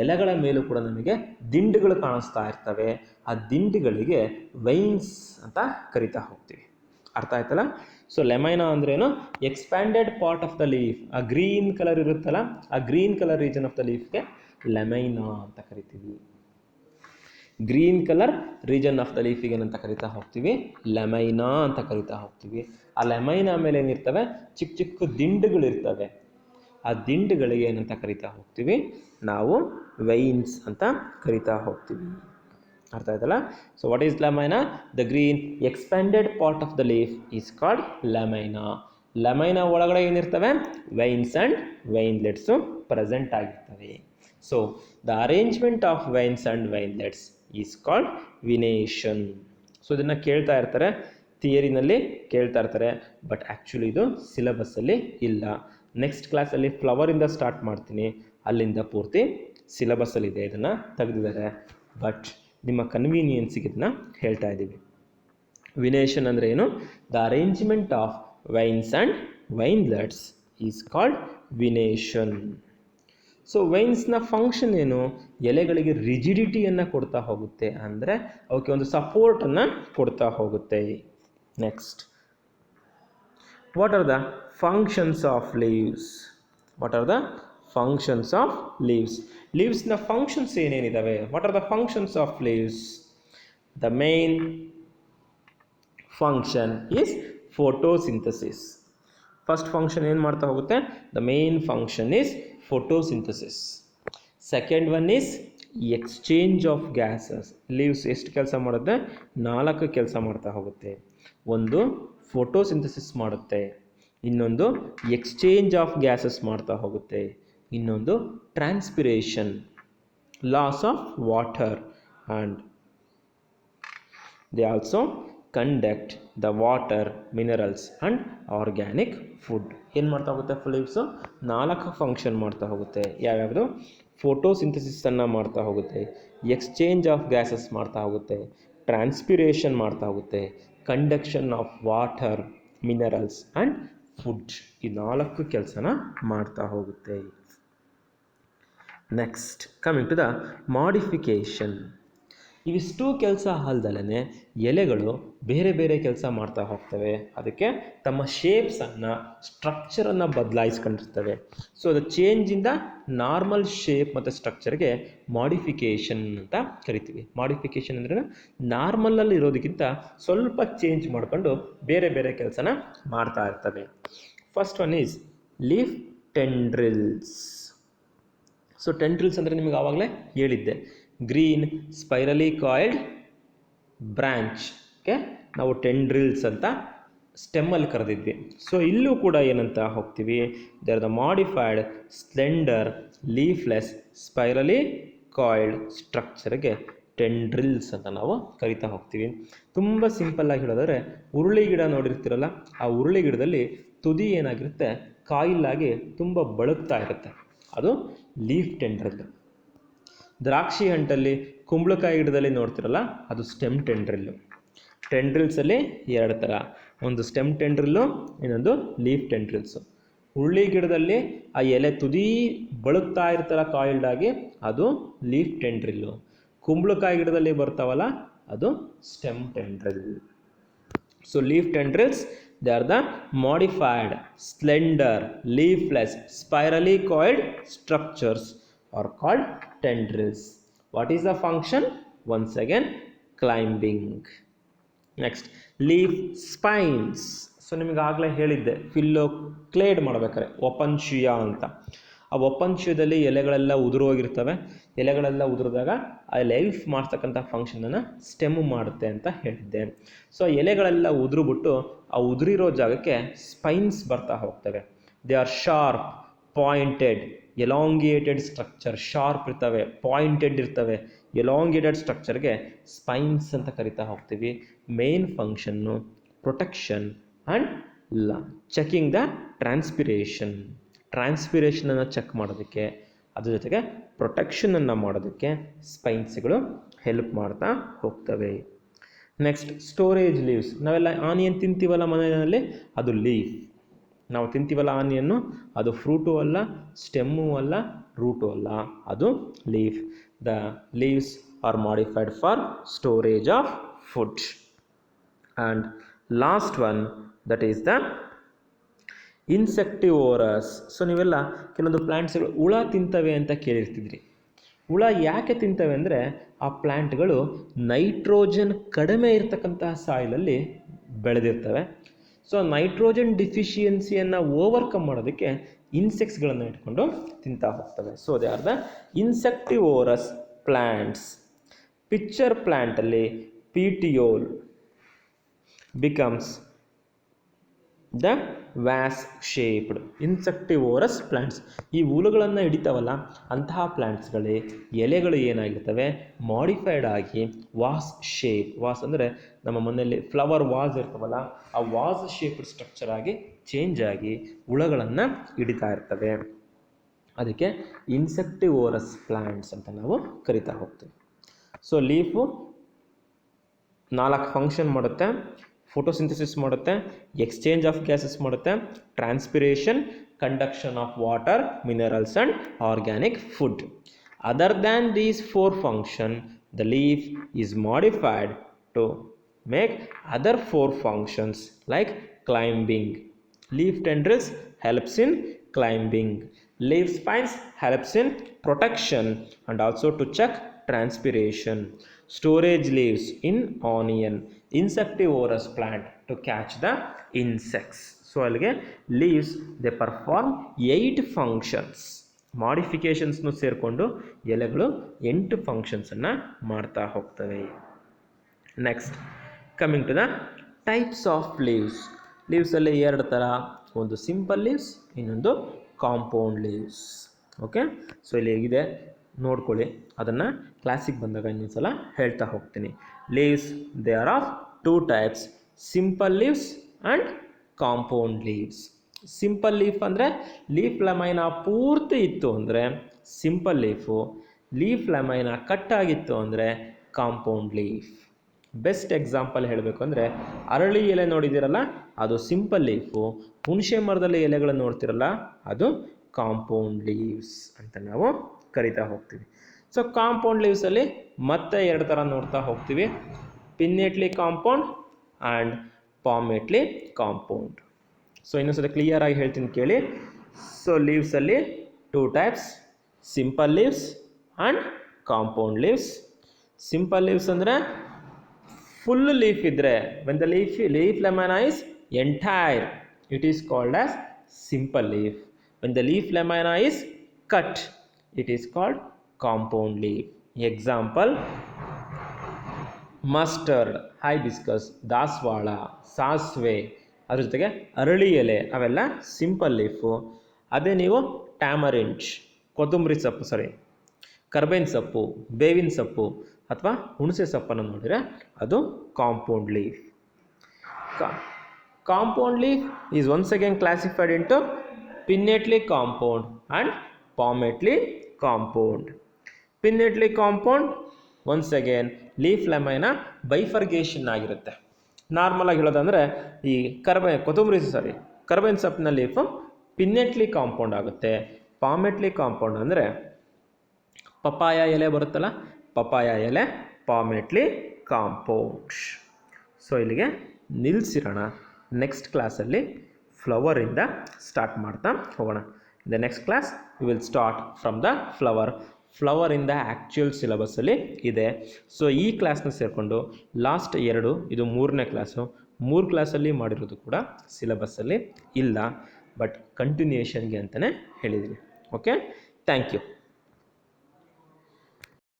ಎಲೆಗಳ ಮೇಲೂ ಕೂಡ ನಮಗೆ ದಿಂಡುಗಳು ಕಾಣಿಸ್ತಾ ಇರ್ತವೆ. ಆ ದಿಂಡುಗಳಿಗೆ ವೈನ್ಸ್ ಅಂತ ಕರಿತಾ ಹೋಗ್ತೀವಿ. ಅರ್ಥ ಆಯ್ತಲ್ಲ? ಸೊ ಲ್ಯಾಮೈನಾ ಅಂದ್ರೇನು? Expanded part of the leaf. ಆ ಗ್ರೀನ್ ಕಲರ್ ಇರುತ್ತಲ್ಲ, ಆ green colour region of the ಲೀಫ್ಗೆ ಲ್ಯಾಮೈನಾ ಅಂತ ಕರಿತೀವಿ. Green colour region of the ಲೀಫಿಗೆ ಏನಂತ ಕರಿತಾ ಹೋಗ್ತೀವಿ? ಲ್ಯಾಮೈನಾ ಅಂತ ಕರಿತಾ ಹೋಗ್ತೀವಿ. ಆ ಲ್ಯಾಮೈನಾ ಮೇಲೆ ಏನಿರ್ತವೆ? ಚಿಕ್ಕ ಚಿಕ್ಕ ದಿಂಡುಗಳಿರ್ತವೆ. ಆ ದಿಂಡುಗಳಿಗೆ ಏನಂತ ಕರಿತಾ ಹೋಗ್ತೀವಿ? ನಾವು ವೈನ್ಸ್ ಅಂತ ಕರಿತಾ ಹೋಗ್ತೀವಿ. ಅರ್ಥ ಆಯ್ತಲ್ಲ? So what is lamina? The green expanded part of the leaf is called lamina. Lamina ಒಳಗಡೆ ಏನಿರ್ತವೆ? ವೈನ್ಸ್ ಆ್ಯಂಡ್ ವೈನ್ಲೆಟ್ಸು ಪ್ರೆಸೆಂಟ್ ಆಗಿರ್ತವೆ. So the arrangement of veins and veinlets is called venation. So ಇದನ್ನು ಕೇಳ್ತಾ ಇರ್ತಾರೆ, ಥಿಯರಿನಲ್ಲಿ ಕೇಳ್ತಾ ಇರ್ತಾರೆ, ಬಟ್ ಆ್ಯಕ್ಚುಲಿ ಇದು ಸಿಲೆಬಸ್ಸಲ್ಲಿ ಇಲ್ಲ. ನೆಕ್ಸ್ಟ್ ಕ್ಲಾಸಲ್ಲಿ ಫ್ಲವರಿಂದ ಸ್ಟಾರ್ಟ್ ಮಾಡ್ತೀನಿ, ಅಲ್ಲಿಂದ ಪೂರ್ತಿ ಸಿಲೆಬಸ್ಸಲ್ಲಿದೆ, ಇದನ್ನು ತೆಗೆದಿದ್ದಾರೆ. ಬಟ್ ನಿಮ್ಮ ಕನ್ವೀನಿಯನ್ಸಿಗೆ ಇದನ್ನು ಹೇಳ್ತಾ ಇದ್ದೀವಿ. ವಿನೇಷನ್ ಅಂದರೆ ಏನು? The arrangement of veins and veinlets is called venation. So ವೈನ್ಸ್ನ ಫಂಕ್ಷನ್ ಏನು? ಎಲೆಗಳಿಗೆ ರಿಜಿಡಿಟಿಯನ್ನು ಕೊಡ್ತಾ ಹೋಗುತ್ತೆ, ಅಂದರೆ ಅವಕ್ಕೆ ಒಂದು ಸಪೋರ್ಟನ್ನು ಕೊಡ್ತಾ ಹೋಗುತ್ತೆ. Next, what are the functions of leaves? What are the functions of leaves? ಲೀವ್ಸ್ನ ಫಂಕ್ಷನ್ಸ್ ಏನೇನಿದ್ದಾವೆ? What are the functions of leaves? The main function is photosynthesis. First function ಏನು ಮಾಡ್ತಾ ಹೋಗುತ್ತೆ? The main function is photosynthesis. Second one is exchange of gases. Leaves ಎಷ್ಟು ಕೆಲಸ ಮಾಡುತ್ತೆ? 4 ಕೆಲಸ ಮಾಡ್ತಾ ಹೋಗುತ್ತೆ. ಒಂದು ಫೋಟೋಸಿಂಥಸಿಸ್ ಮಾಡುತ್ತೆ, ಇನ್ನೊಂದು ಎಕ್ಸ್ಚೇಂಜ್ ಆಫ್ ಗ್ಯಾಸಸ್ ಮಾಡ್ತಾ ಹೋಗುತ್ತೆ, ಇನ್ನೊಂದು transpiration, loss of water, and they also conduct the water, minerals and organic food. ಏನು ಮಾಡ್ತಾ ಹೋಗುತ್ತೆ? ಲೀವ್ಸು 4 ಫಂಕ್ಷನ್ ಮಾಡ್ತಾ ಹೋಗುತ್ತೆ. ಯಾವ್ಯಾವುದು? ಫೋಟೋಸಿಂಥಸಿಸನ್ನು ಮಾಡ್ತಾ ಹೋಗುತ್ತೆ, ಎಕ್ಸ್ಚೇಂಜ್ ಆಫ್ ಗ್ಯಾಸಸ್ ಮಾಡ್ತಾ ಹೋಗುತ್ತೆ, ಟ್ರಾನ್ಸ್ಪಿರೇಷನ್ ಮಾಡ್ತಾ ಹೋಗುತ್ತೆ, conduction of water, minerals and food. ಈ 4 ಕೆಲಸನ ಮಾಡ್ತಾ ಹೋಗುತ್ತೆ. Next coming to the modification. ಇವಿಷ್ಟು ಕೆಲಸ ಅಲ್ದಲೇ ಎಲೆಗಳು ಬೇರೆ ಬೇರೆ ಕೆಲಸ ಮಾಡ್ತಾ ಹೋಗ್ತವೆ. ಅದಕ್ಕೆ ತಮ್ಮ ಶೇಪ್ಸನ್ನು, ಸ್ಟ್ರಕ್ಚರನ್ನು ಬದಲಾಯಿಸ್ಕೊಂಡಿರ್ತವೆ. ಸೊ ದ ಚೇಂಜಿಂದ ನಾರ್ಮಲ್ ಶೇಪ್ ಮತ್ತು ಸ್ಟ್ರಕ್ಚರ್ಗೆ ಮಾಡಿಫಿಕೇಷನ್ ಅಂತ ಕರಿತೀವಿ. ಮಾಡಿಫಿಕೇಷನ್ ಅಂದರೆ ನಾರ್ಮಲಲ್ಲಿ ಇರೋದಕ್ಕಿಂತ ಸ್ವಲ್ಪ ಚೇಂಜ್ ಮಾಡಿಕೊಂಡು ಬೇರೆ ಬೇರೆ ಕೆಲಸನ ಮಾಡ್ತಾ ಇರ್ತವೆ. First one is leaf tendrils. So tendrils ಅಂದರೆ ನಿಮಗೆ ಆವಾಗಲೇ ಹೇಳಿದ್ದೆ, ಗ್ರೀನ್ ಸ್ಪೈರಲಿ ಕಾಯಿಲ್ಡ್ ಬ್ರ್ಯಾಂಚ್ಗೆ ನಾವು ಟೆಂಡ್ರಿಲ್ಸ್ ಅಂತ ಸ್ಟೆಮ್ಮಲ್ಲಿ ಕರೆದಿದ್ವಿ. ಸೊ ಇಲ್ಲೂ ಕೂಡ ಏನಂತ ಹೋಗ್ತೀವಿ, they are the modified slender leafless spirally coiled ಸ್ಟ್ರಕ್ಚರ್ಗೆ ಟೆಂಡ್ರಿಲ್ಸ್ ಅಂತ ನಾವು ಕರಿತಾ ಹೋಗ್ತೀವಿ. ತುಂಬ ಸಿಂಪಲ್ಲಾಗಿ ಹೇಳೋದಾದರೆ, ಉರುಳಿ ಗಿಡ ನೋಡಿರ್ತೀರಲ್ಲ, ಆ ಉರುಳಿ ಗಿಡದಲ್ಲಿ ತುದಿ ಏನಾಗಿರುತ್ತೆ, ಕಾಯಿಲಾಗಿ ತುಂಬ ಬಳುಕ್ತಾ ಇರುತ್ತೆ, ಅದು ಲೀಫ್ ಟೆಂಡ್ರಿಲ್. ದ್ರಾಕ್ಷಿ ಹಣ್ಣಲ್ಲಿ ಕುಂಬಳಕಾಯಿ ಗಿಡದಲ್ಲಿ ನೋಡ್ತಿರಲ್ಲ, ಅದು ಸ್ಟೆಮ್ ಟೆಂಡ್ರಿಲ್ಲು. ಟೆಂಡ್ರಿಲ್ಸಲ್ಲಿ ಎರಡು ಥರ, ಒಂದು ಸ್ಟೆಮ್ ಟೆಂಡ್ರಿಲ್ಲು, ಇನ್ನೊಂದು ಲೀಫ್ ಟೆಂಡ್ರಿಲ್ಸು. ಹುರುಳಿ ಗಿಡದಲ್ಲಿ ಆ ಎಲೆ ತುದಿ ಬಳುಕ್ತಾ ಇರ್ತಾರ ಕಾಯಿಲ್ಡಾಗಿ, ಅದು ಲೀಫ್ ಟೆಂಡ್ರಿಲ್ಲು. ಕುಂಬಳಕಾಯಿ ಗಿಡದಲ್ಲಿ ಬರ್ತಾವಲ್ಲ, ಅದು stem tendril. So leaf tendrils, they are the modified slender leafless spirally coiled structures are called tendrils. What is the function? Once again, climbing. Next, leaf spines. So ನಿಮಗೆ ಆಗಲೇ ಹೇಳಿದ್ದೆ, ಫಿಲ್ಲೋಕ್ಲೇಡ್ ಮಾಡಬೇಕಾದ್ರೆ ಒಪನ್ಶಿಯ ಅಂತ. ಆ ಒಪನ್ಶಿಯದಲ್ಲಿ ಎಲೆಗಳೆಲ್ಲ ಉದುರೋಗಿರ್ತವೆ. ಎಲೆಗಳೆಲ್ಲ ಉದುರಿದಾಗ ಆ ಲೈಫ್ ಮಾಡ್ತಕ್ಕಂಥ ಫಂಕ್ಷನನ್ನು ಸ್ಟೆಮ್ ಮಾಡುತ್ತೆ ಅಂತ ಹೇಳಿದ್ದೆ. ಸೊ ಎಲೆಗಳೆಲ್ಲ ಉದುರುಬಿಟ್ಟು ಆ ಉದುರಿರೋ ಜಾಗಕ್ಕೆ ಸ್ಪೈನ್ಸ್ ಬರ್ತಾ ಹೋಗ್ತವೆ. They are sharp pointed elongated structure. Sharp ಇರ್ತವೆ, ಪಾಯಿಂಟೆಡ್ ಇರ್ತವೆ, ಎಲಾಂಗೇಟೆಡ್ ಸ್ಟ್ರಕ್ಚರ್ಗೆ ಸ್ಪೈನ್ಸ್ ಅಂತ ಕರಿತಾ ಹೋಗ್ತೀವಿ. Main function protection and checking the ಟ್ರಾನ್ಸ್ಪಿರೇಷನನ್ನು ಚೆಕ್ ಮಾಡೋದಕ್ಕೆ, ಅದ್ರ ಜೊತೆಗೆ ಪ್ರೊಟೆಕ್ಷನನ್ನು ಮಾಡೋದಕ್ಕೆ ಸ್ಪೈನ್ಸ್ಗಳು ಹೆಲ್ಪ್ ಮಾಡ್ತಾ ಹೋಗ್ತವೆ. Next, storage leaves. ನಾವೆಲ್ಲ ಆನಿಯನ್ ತಿಂತೀವಲ್ಲ ಮನೆಯಲ್ಲಿ, ಅದು ಲೀಫ್. ನಾವು ತಿಂತೀವಲ್ಲ ಆನಿಯನ್ನು, ಅದು ಫ್ರೂಟು ಅಲ್ಲ, ಸ್ಟೆಮ್ಮು ಅಲ್ಲ, ರೂಟು ಅಲ್ಲ, ಅದು leaf. The leaves are modified for storage of food. And last one, that is the insectivorous. So ನೀವೆಲ್ಲ ಕೆಲವೊಂದು ಪ್ಲ್ಯಾಂಟ್ಸ್ಗಳು ಹುಳ ತಿಂತವೆ ಅಂತ ಕೇಳಿರ್ತಿದ್ರಿ. ಹುಳ ಯಾಕೆ ತಿಂತವೆ ಅಂದರೆ, ಆ ಪ್ಲ್ಯಾಂಟ್ಗಳು ನೈಟ್ರೋಜನ್ ಕಡಿಮೆ ಇರತಕ್ಕಂತಹ ಸಾಯಿಲಲ್ಲಿ ಬೆಳೆದಿರ್ತವೆ. ಸೊ ನೈಟ್ರೋಜನ್ ಡಿಫಿಷಿಯನ್ಸಿಯನ್ನು ಓವರ್ಕಮ್ ಮಾಡೋದಕ್ಕೆ ಇನ್ಸೆಕ್ಟ್ಸ್ಗಳನ್ನು ಇಟ್ಕೊಂಡು ತಿಂತಾ ಹೋಗ್ತವೆ. So they are the insectivorous plants. Pitcher ಪ್ಲ್ಯಾಂಟಲ್ಲಿ petiole becomes the vase shaped insectivorous plants. ಈ ಹುಳುಗಳನ್ನು ಹಿಡಿತಾವಲ್ಲ, ಅಂತಹ ಪ್ಲ್ಯಾಂಟ್ಸ್ಗಳೇ ಎಲೆಗಳು ಏನಾಗಿರ್ತವೆ, ಮಾಡಿಫೈಡ್ ಆಗಿ ವಾಸ್ ಶೇಪ್. ವಾಸ್ ಅಂದರೆ ನಮ್ಮ ಮನೆಯಲ್ಲಿ ಫ್ಲವರ್ ವಾಸ್ ಇರ್ತವಲ್ಲ, ಆ ವಾಸ್ ಶೇಪ್ಡ್ ಸ್ಟ್ರಕ್ಚರ್ ಆಗಿ ಚೇಂಜ್ ಆಗಿ ಹುಳುಗಳನ್ನು ಹಿಡಿತಾ ಇರ್ತವೆ. ಅದಕ್ಕೆ ಇನ್ಸೆಕ್ಟಿವೋರಸ್ ಪ್ಲ್ಯಾಂಟ್ಸ್ ಅಂತ ನಾವು ಕರಿತಾ ಹೋಗ್ತೀವಿ. ಸೊ ಲೀಫು 4 ಫಂಕ್ಷನ್ ಮಾಡುತ್ತೆ. ಫೋಟೋಸಿಂಥಸಿಸ್ ಮಾಡುತ್ತೆ, ಎಕ್ಸ್ಚೇಂಜ್ ಆಫ್ ಗ್ಯಾಸಸ್ ಮಾಡುತ್ತೆ, transpiration, conduction of water, minerals and organic food. Other than these 4 function, the leaf is modified to make other 4 functions like climbing. Leaf tendrils helps in climbing. Leaf spines helps in protection and also to check transpiration. Storage leaves in onion. Insectivorous plant to catch the insects. So ಅಲ್ಲಿಗೆ leaves they perform 8 functions. ಮಾಡಿಫಿಕೇಷನ್ಸ್ನು ಸೇರಿಕೊಂಡು ಎಲೆಗಳು 8 ಫಂಕ್ಷನ್ಸನ್ನು ಮಾಡ್ತಾ ಹೋಗ್ತವೆ. Next, coming to the types of leaves. ಲೀವ್ಸಲ್ಲಿ 2 ಥರ, ಒಂದು ಸಿಂಪಲ್ ಲೀವ್ಸ್, ಇನ್ನೊಂದು ಕಾಂಪೌಂಡ್ ಲೀವ್ಸ್. ಓಕೆ, ಸೊ ಇಲ್ಲಿ ಹೇಗಿದೆ ನೋಡ್ಕೊಳ್ಳಿ, ಅದನ್ನು ಕ್ಲಾಸಿಗೆ ಬಂದಾಗ ಇನ್ನೊಂದು ಸಲ ಹೇಳ್ತಾ ಹೋಗ್ತೀನಿ. Leaves they are of 2 types, simple leaves and compound leaves. Simple leaf ಅಂದರೆ ಲೀಫ್ ಲಮೈನ ಪೂರ್ತಿ ಇತ್ತು ಅಂದರೆ ಸಿಂಪಲ್ ಲೀಫು, ಲೀಫ್ ಲಮೈನ ಕಟ್ಟಾಗಿತ್ತು ಅಂದರೆ ಕಾಂಪೌಂಡ್ ಲೀಫ್. ಬೆಸ್ಟ್ ಎಕ್ಸಾಂಪಲ್ ಹೇಳಬೇಕು ಅಂದರೆ, ಅರಳಿ ಎಲೆ ನೋಡಿದ್ದೀರಲ್ಲ, ಅದು ಸಿಂಪಲ್ ಲೀಫು. ಹುಣಸೆ ಮರದಲ್ಲಿ ಎಲೆಗಳನ್ನು ನೋಡ್ತಿರಲ್ಲ, ಅದು ಕಾಂಪೌಂಡ್ ಲೀವ್ಸ್ ಅಂತ ನಾವು ಕರಿತಾ ಹೋಗ್ತೀವಿ. ಸೊ ಕಾಂಪೌಂಡ್ ಲೀವ್ಸಲ್ಲಿ ಮತ್ತೆ ಎರಡು ಥರ ನೋಡ್ತಾ ಹೋಗ್ತೀವಿ, pinnately compound and palmately compound. So ಇನ್ನೊಂದ್ಸಲ ಕ್ಲಿಯರ್ ಆಗಿ ಹೇಳ್ತೀನಿ ಕೇಳಿ. ಸೊ ಲೀವ್ಸಲ್ಲಿ two types, simple leaves and compound leaves. Simple leaves ಅಂದರೆ ಫುಲ್ ಲೀಫ್ ಇದ್ದರೆ, when the leaf lemina is entire, it is called as simple leaf. When the leaf lemina is cut, it is called compound leaf. Example: mustard, hibiscus, ದಾಸವಾಳ, ಸಾಸಿವೆ, ಅದ್ರ ಜೊತೆಗೆ ಅರಳಿ ಎಲೆ, ಅವೆಲ್ಲ ಸಿಂಪಲ್ ಲೀಫು. ಅದೇ ನೀವು ಟ್ಯಾಮರಿಂಚ್, ಕೊತ್ತಂಬರಿ ಸೊಪ್ಪು, ಕರ್ಬೇವಿನ ಸೊಪ್ಪು, ಬೇವಿನ ಸೊಪ್ಪು ಅಥವಾ ಹುಣಸೆ ಸೊಪ್ಪನ್ನು ನೋಡಿದರೆ ಅದು compound leaf. Compound leaf is once again classified into pinnately compound and palmately compound. Pinnately compound once again leaf lamina bifurcation ಆಗಿರುತ್ತೆ. ನಾರ್ಮಲ್ ಆಗಿ ಹೇಳೋದಂದರೆ ಈ ಕರ್ಬೇವಿನ ಸೊಪ್ಪಿನ ಲೀಫು ಪಿನ್ನೇಟ್ಲಿ ಕಾಂಪೌಂಡ್ ಆಗುತ್ತೆ. ಪಾಮೇಟ್ಲಿ ಕಾಂಪೌಂಡ್ ಅಂದರೆ ಪಪಾಯ ಎಲೆ ಬರುತ್ತಲ್ಲ, ಪಪಾಯ ಎಲೆ ಪಾಮೇಟ್ಲಿ ಕಾಂಪೌಂಡ್. ಸೊ ಇಲ್ಲಿಗೆ ನಿಲ್ಲಿಸಿರೋಣ. ನೆಕ್ಸ್ಟ್ ಕ್ಲಾಸಲ್ಲಿ ಫ್ಲವರಿಂದ ಸ್ಟಾರ್ಟ್ ಮಾಡ್ತಾ ಹೋಗೋಣ. In the next class we will start from the ಫ್ಲವರಿಂದ ಆ್ಯಕ್ಚುಯಲ್ ಸಿಲೆಬಸ್ಸಲ್ಲಿ ಇದೆ. ಸೊ ಈ ಕ್ಲಾಸ್ನ ಸೇರಿಕೊಂಡು ಲಾಸ್ಟ್ 2, ಇದು 3ನೇ ಕ್ಲಾಸು, 3 ಕ್ಲಾಸಲ್ಲಿ ಮಾಡಿರೋದು ಕೂಡ ಸಿಲೆಬಸ್ಸಲ್ಲಿ ಇಲ್ಲ, ಬಟ್ ಕಂಟಿನ್ಯೂಯೇಷನ್ಗೆ ಅಂತಲೇ ಹೇಳಿದ್ದೀನಿ. Okay, thank you.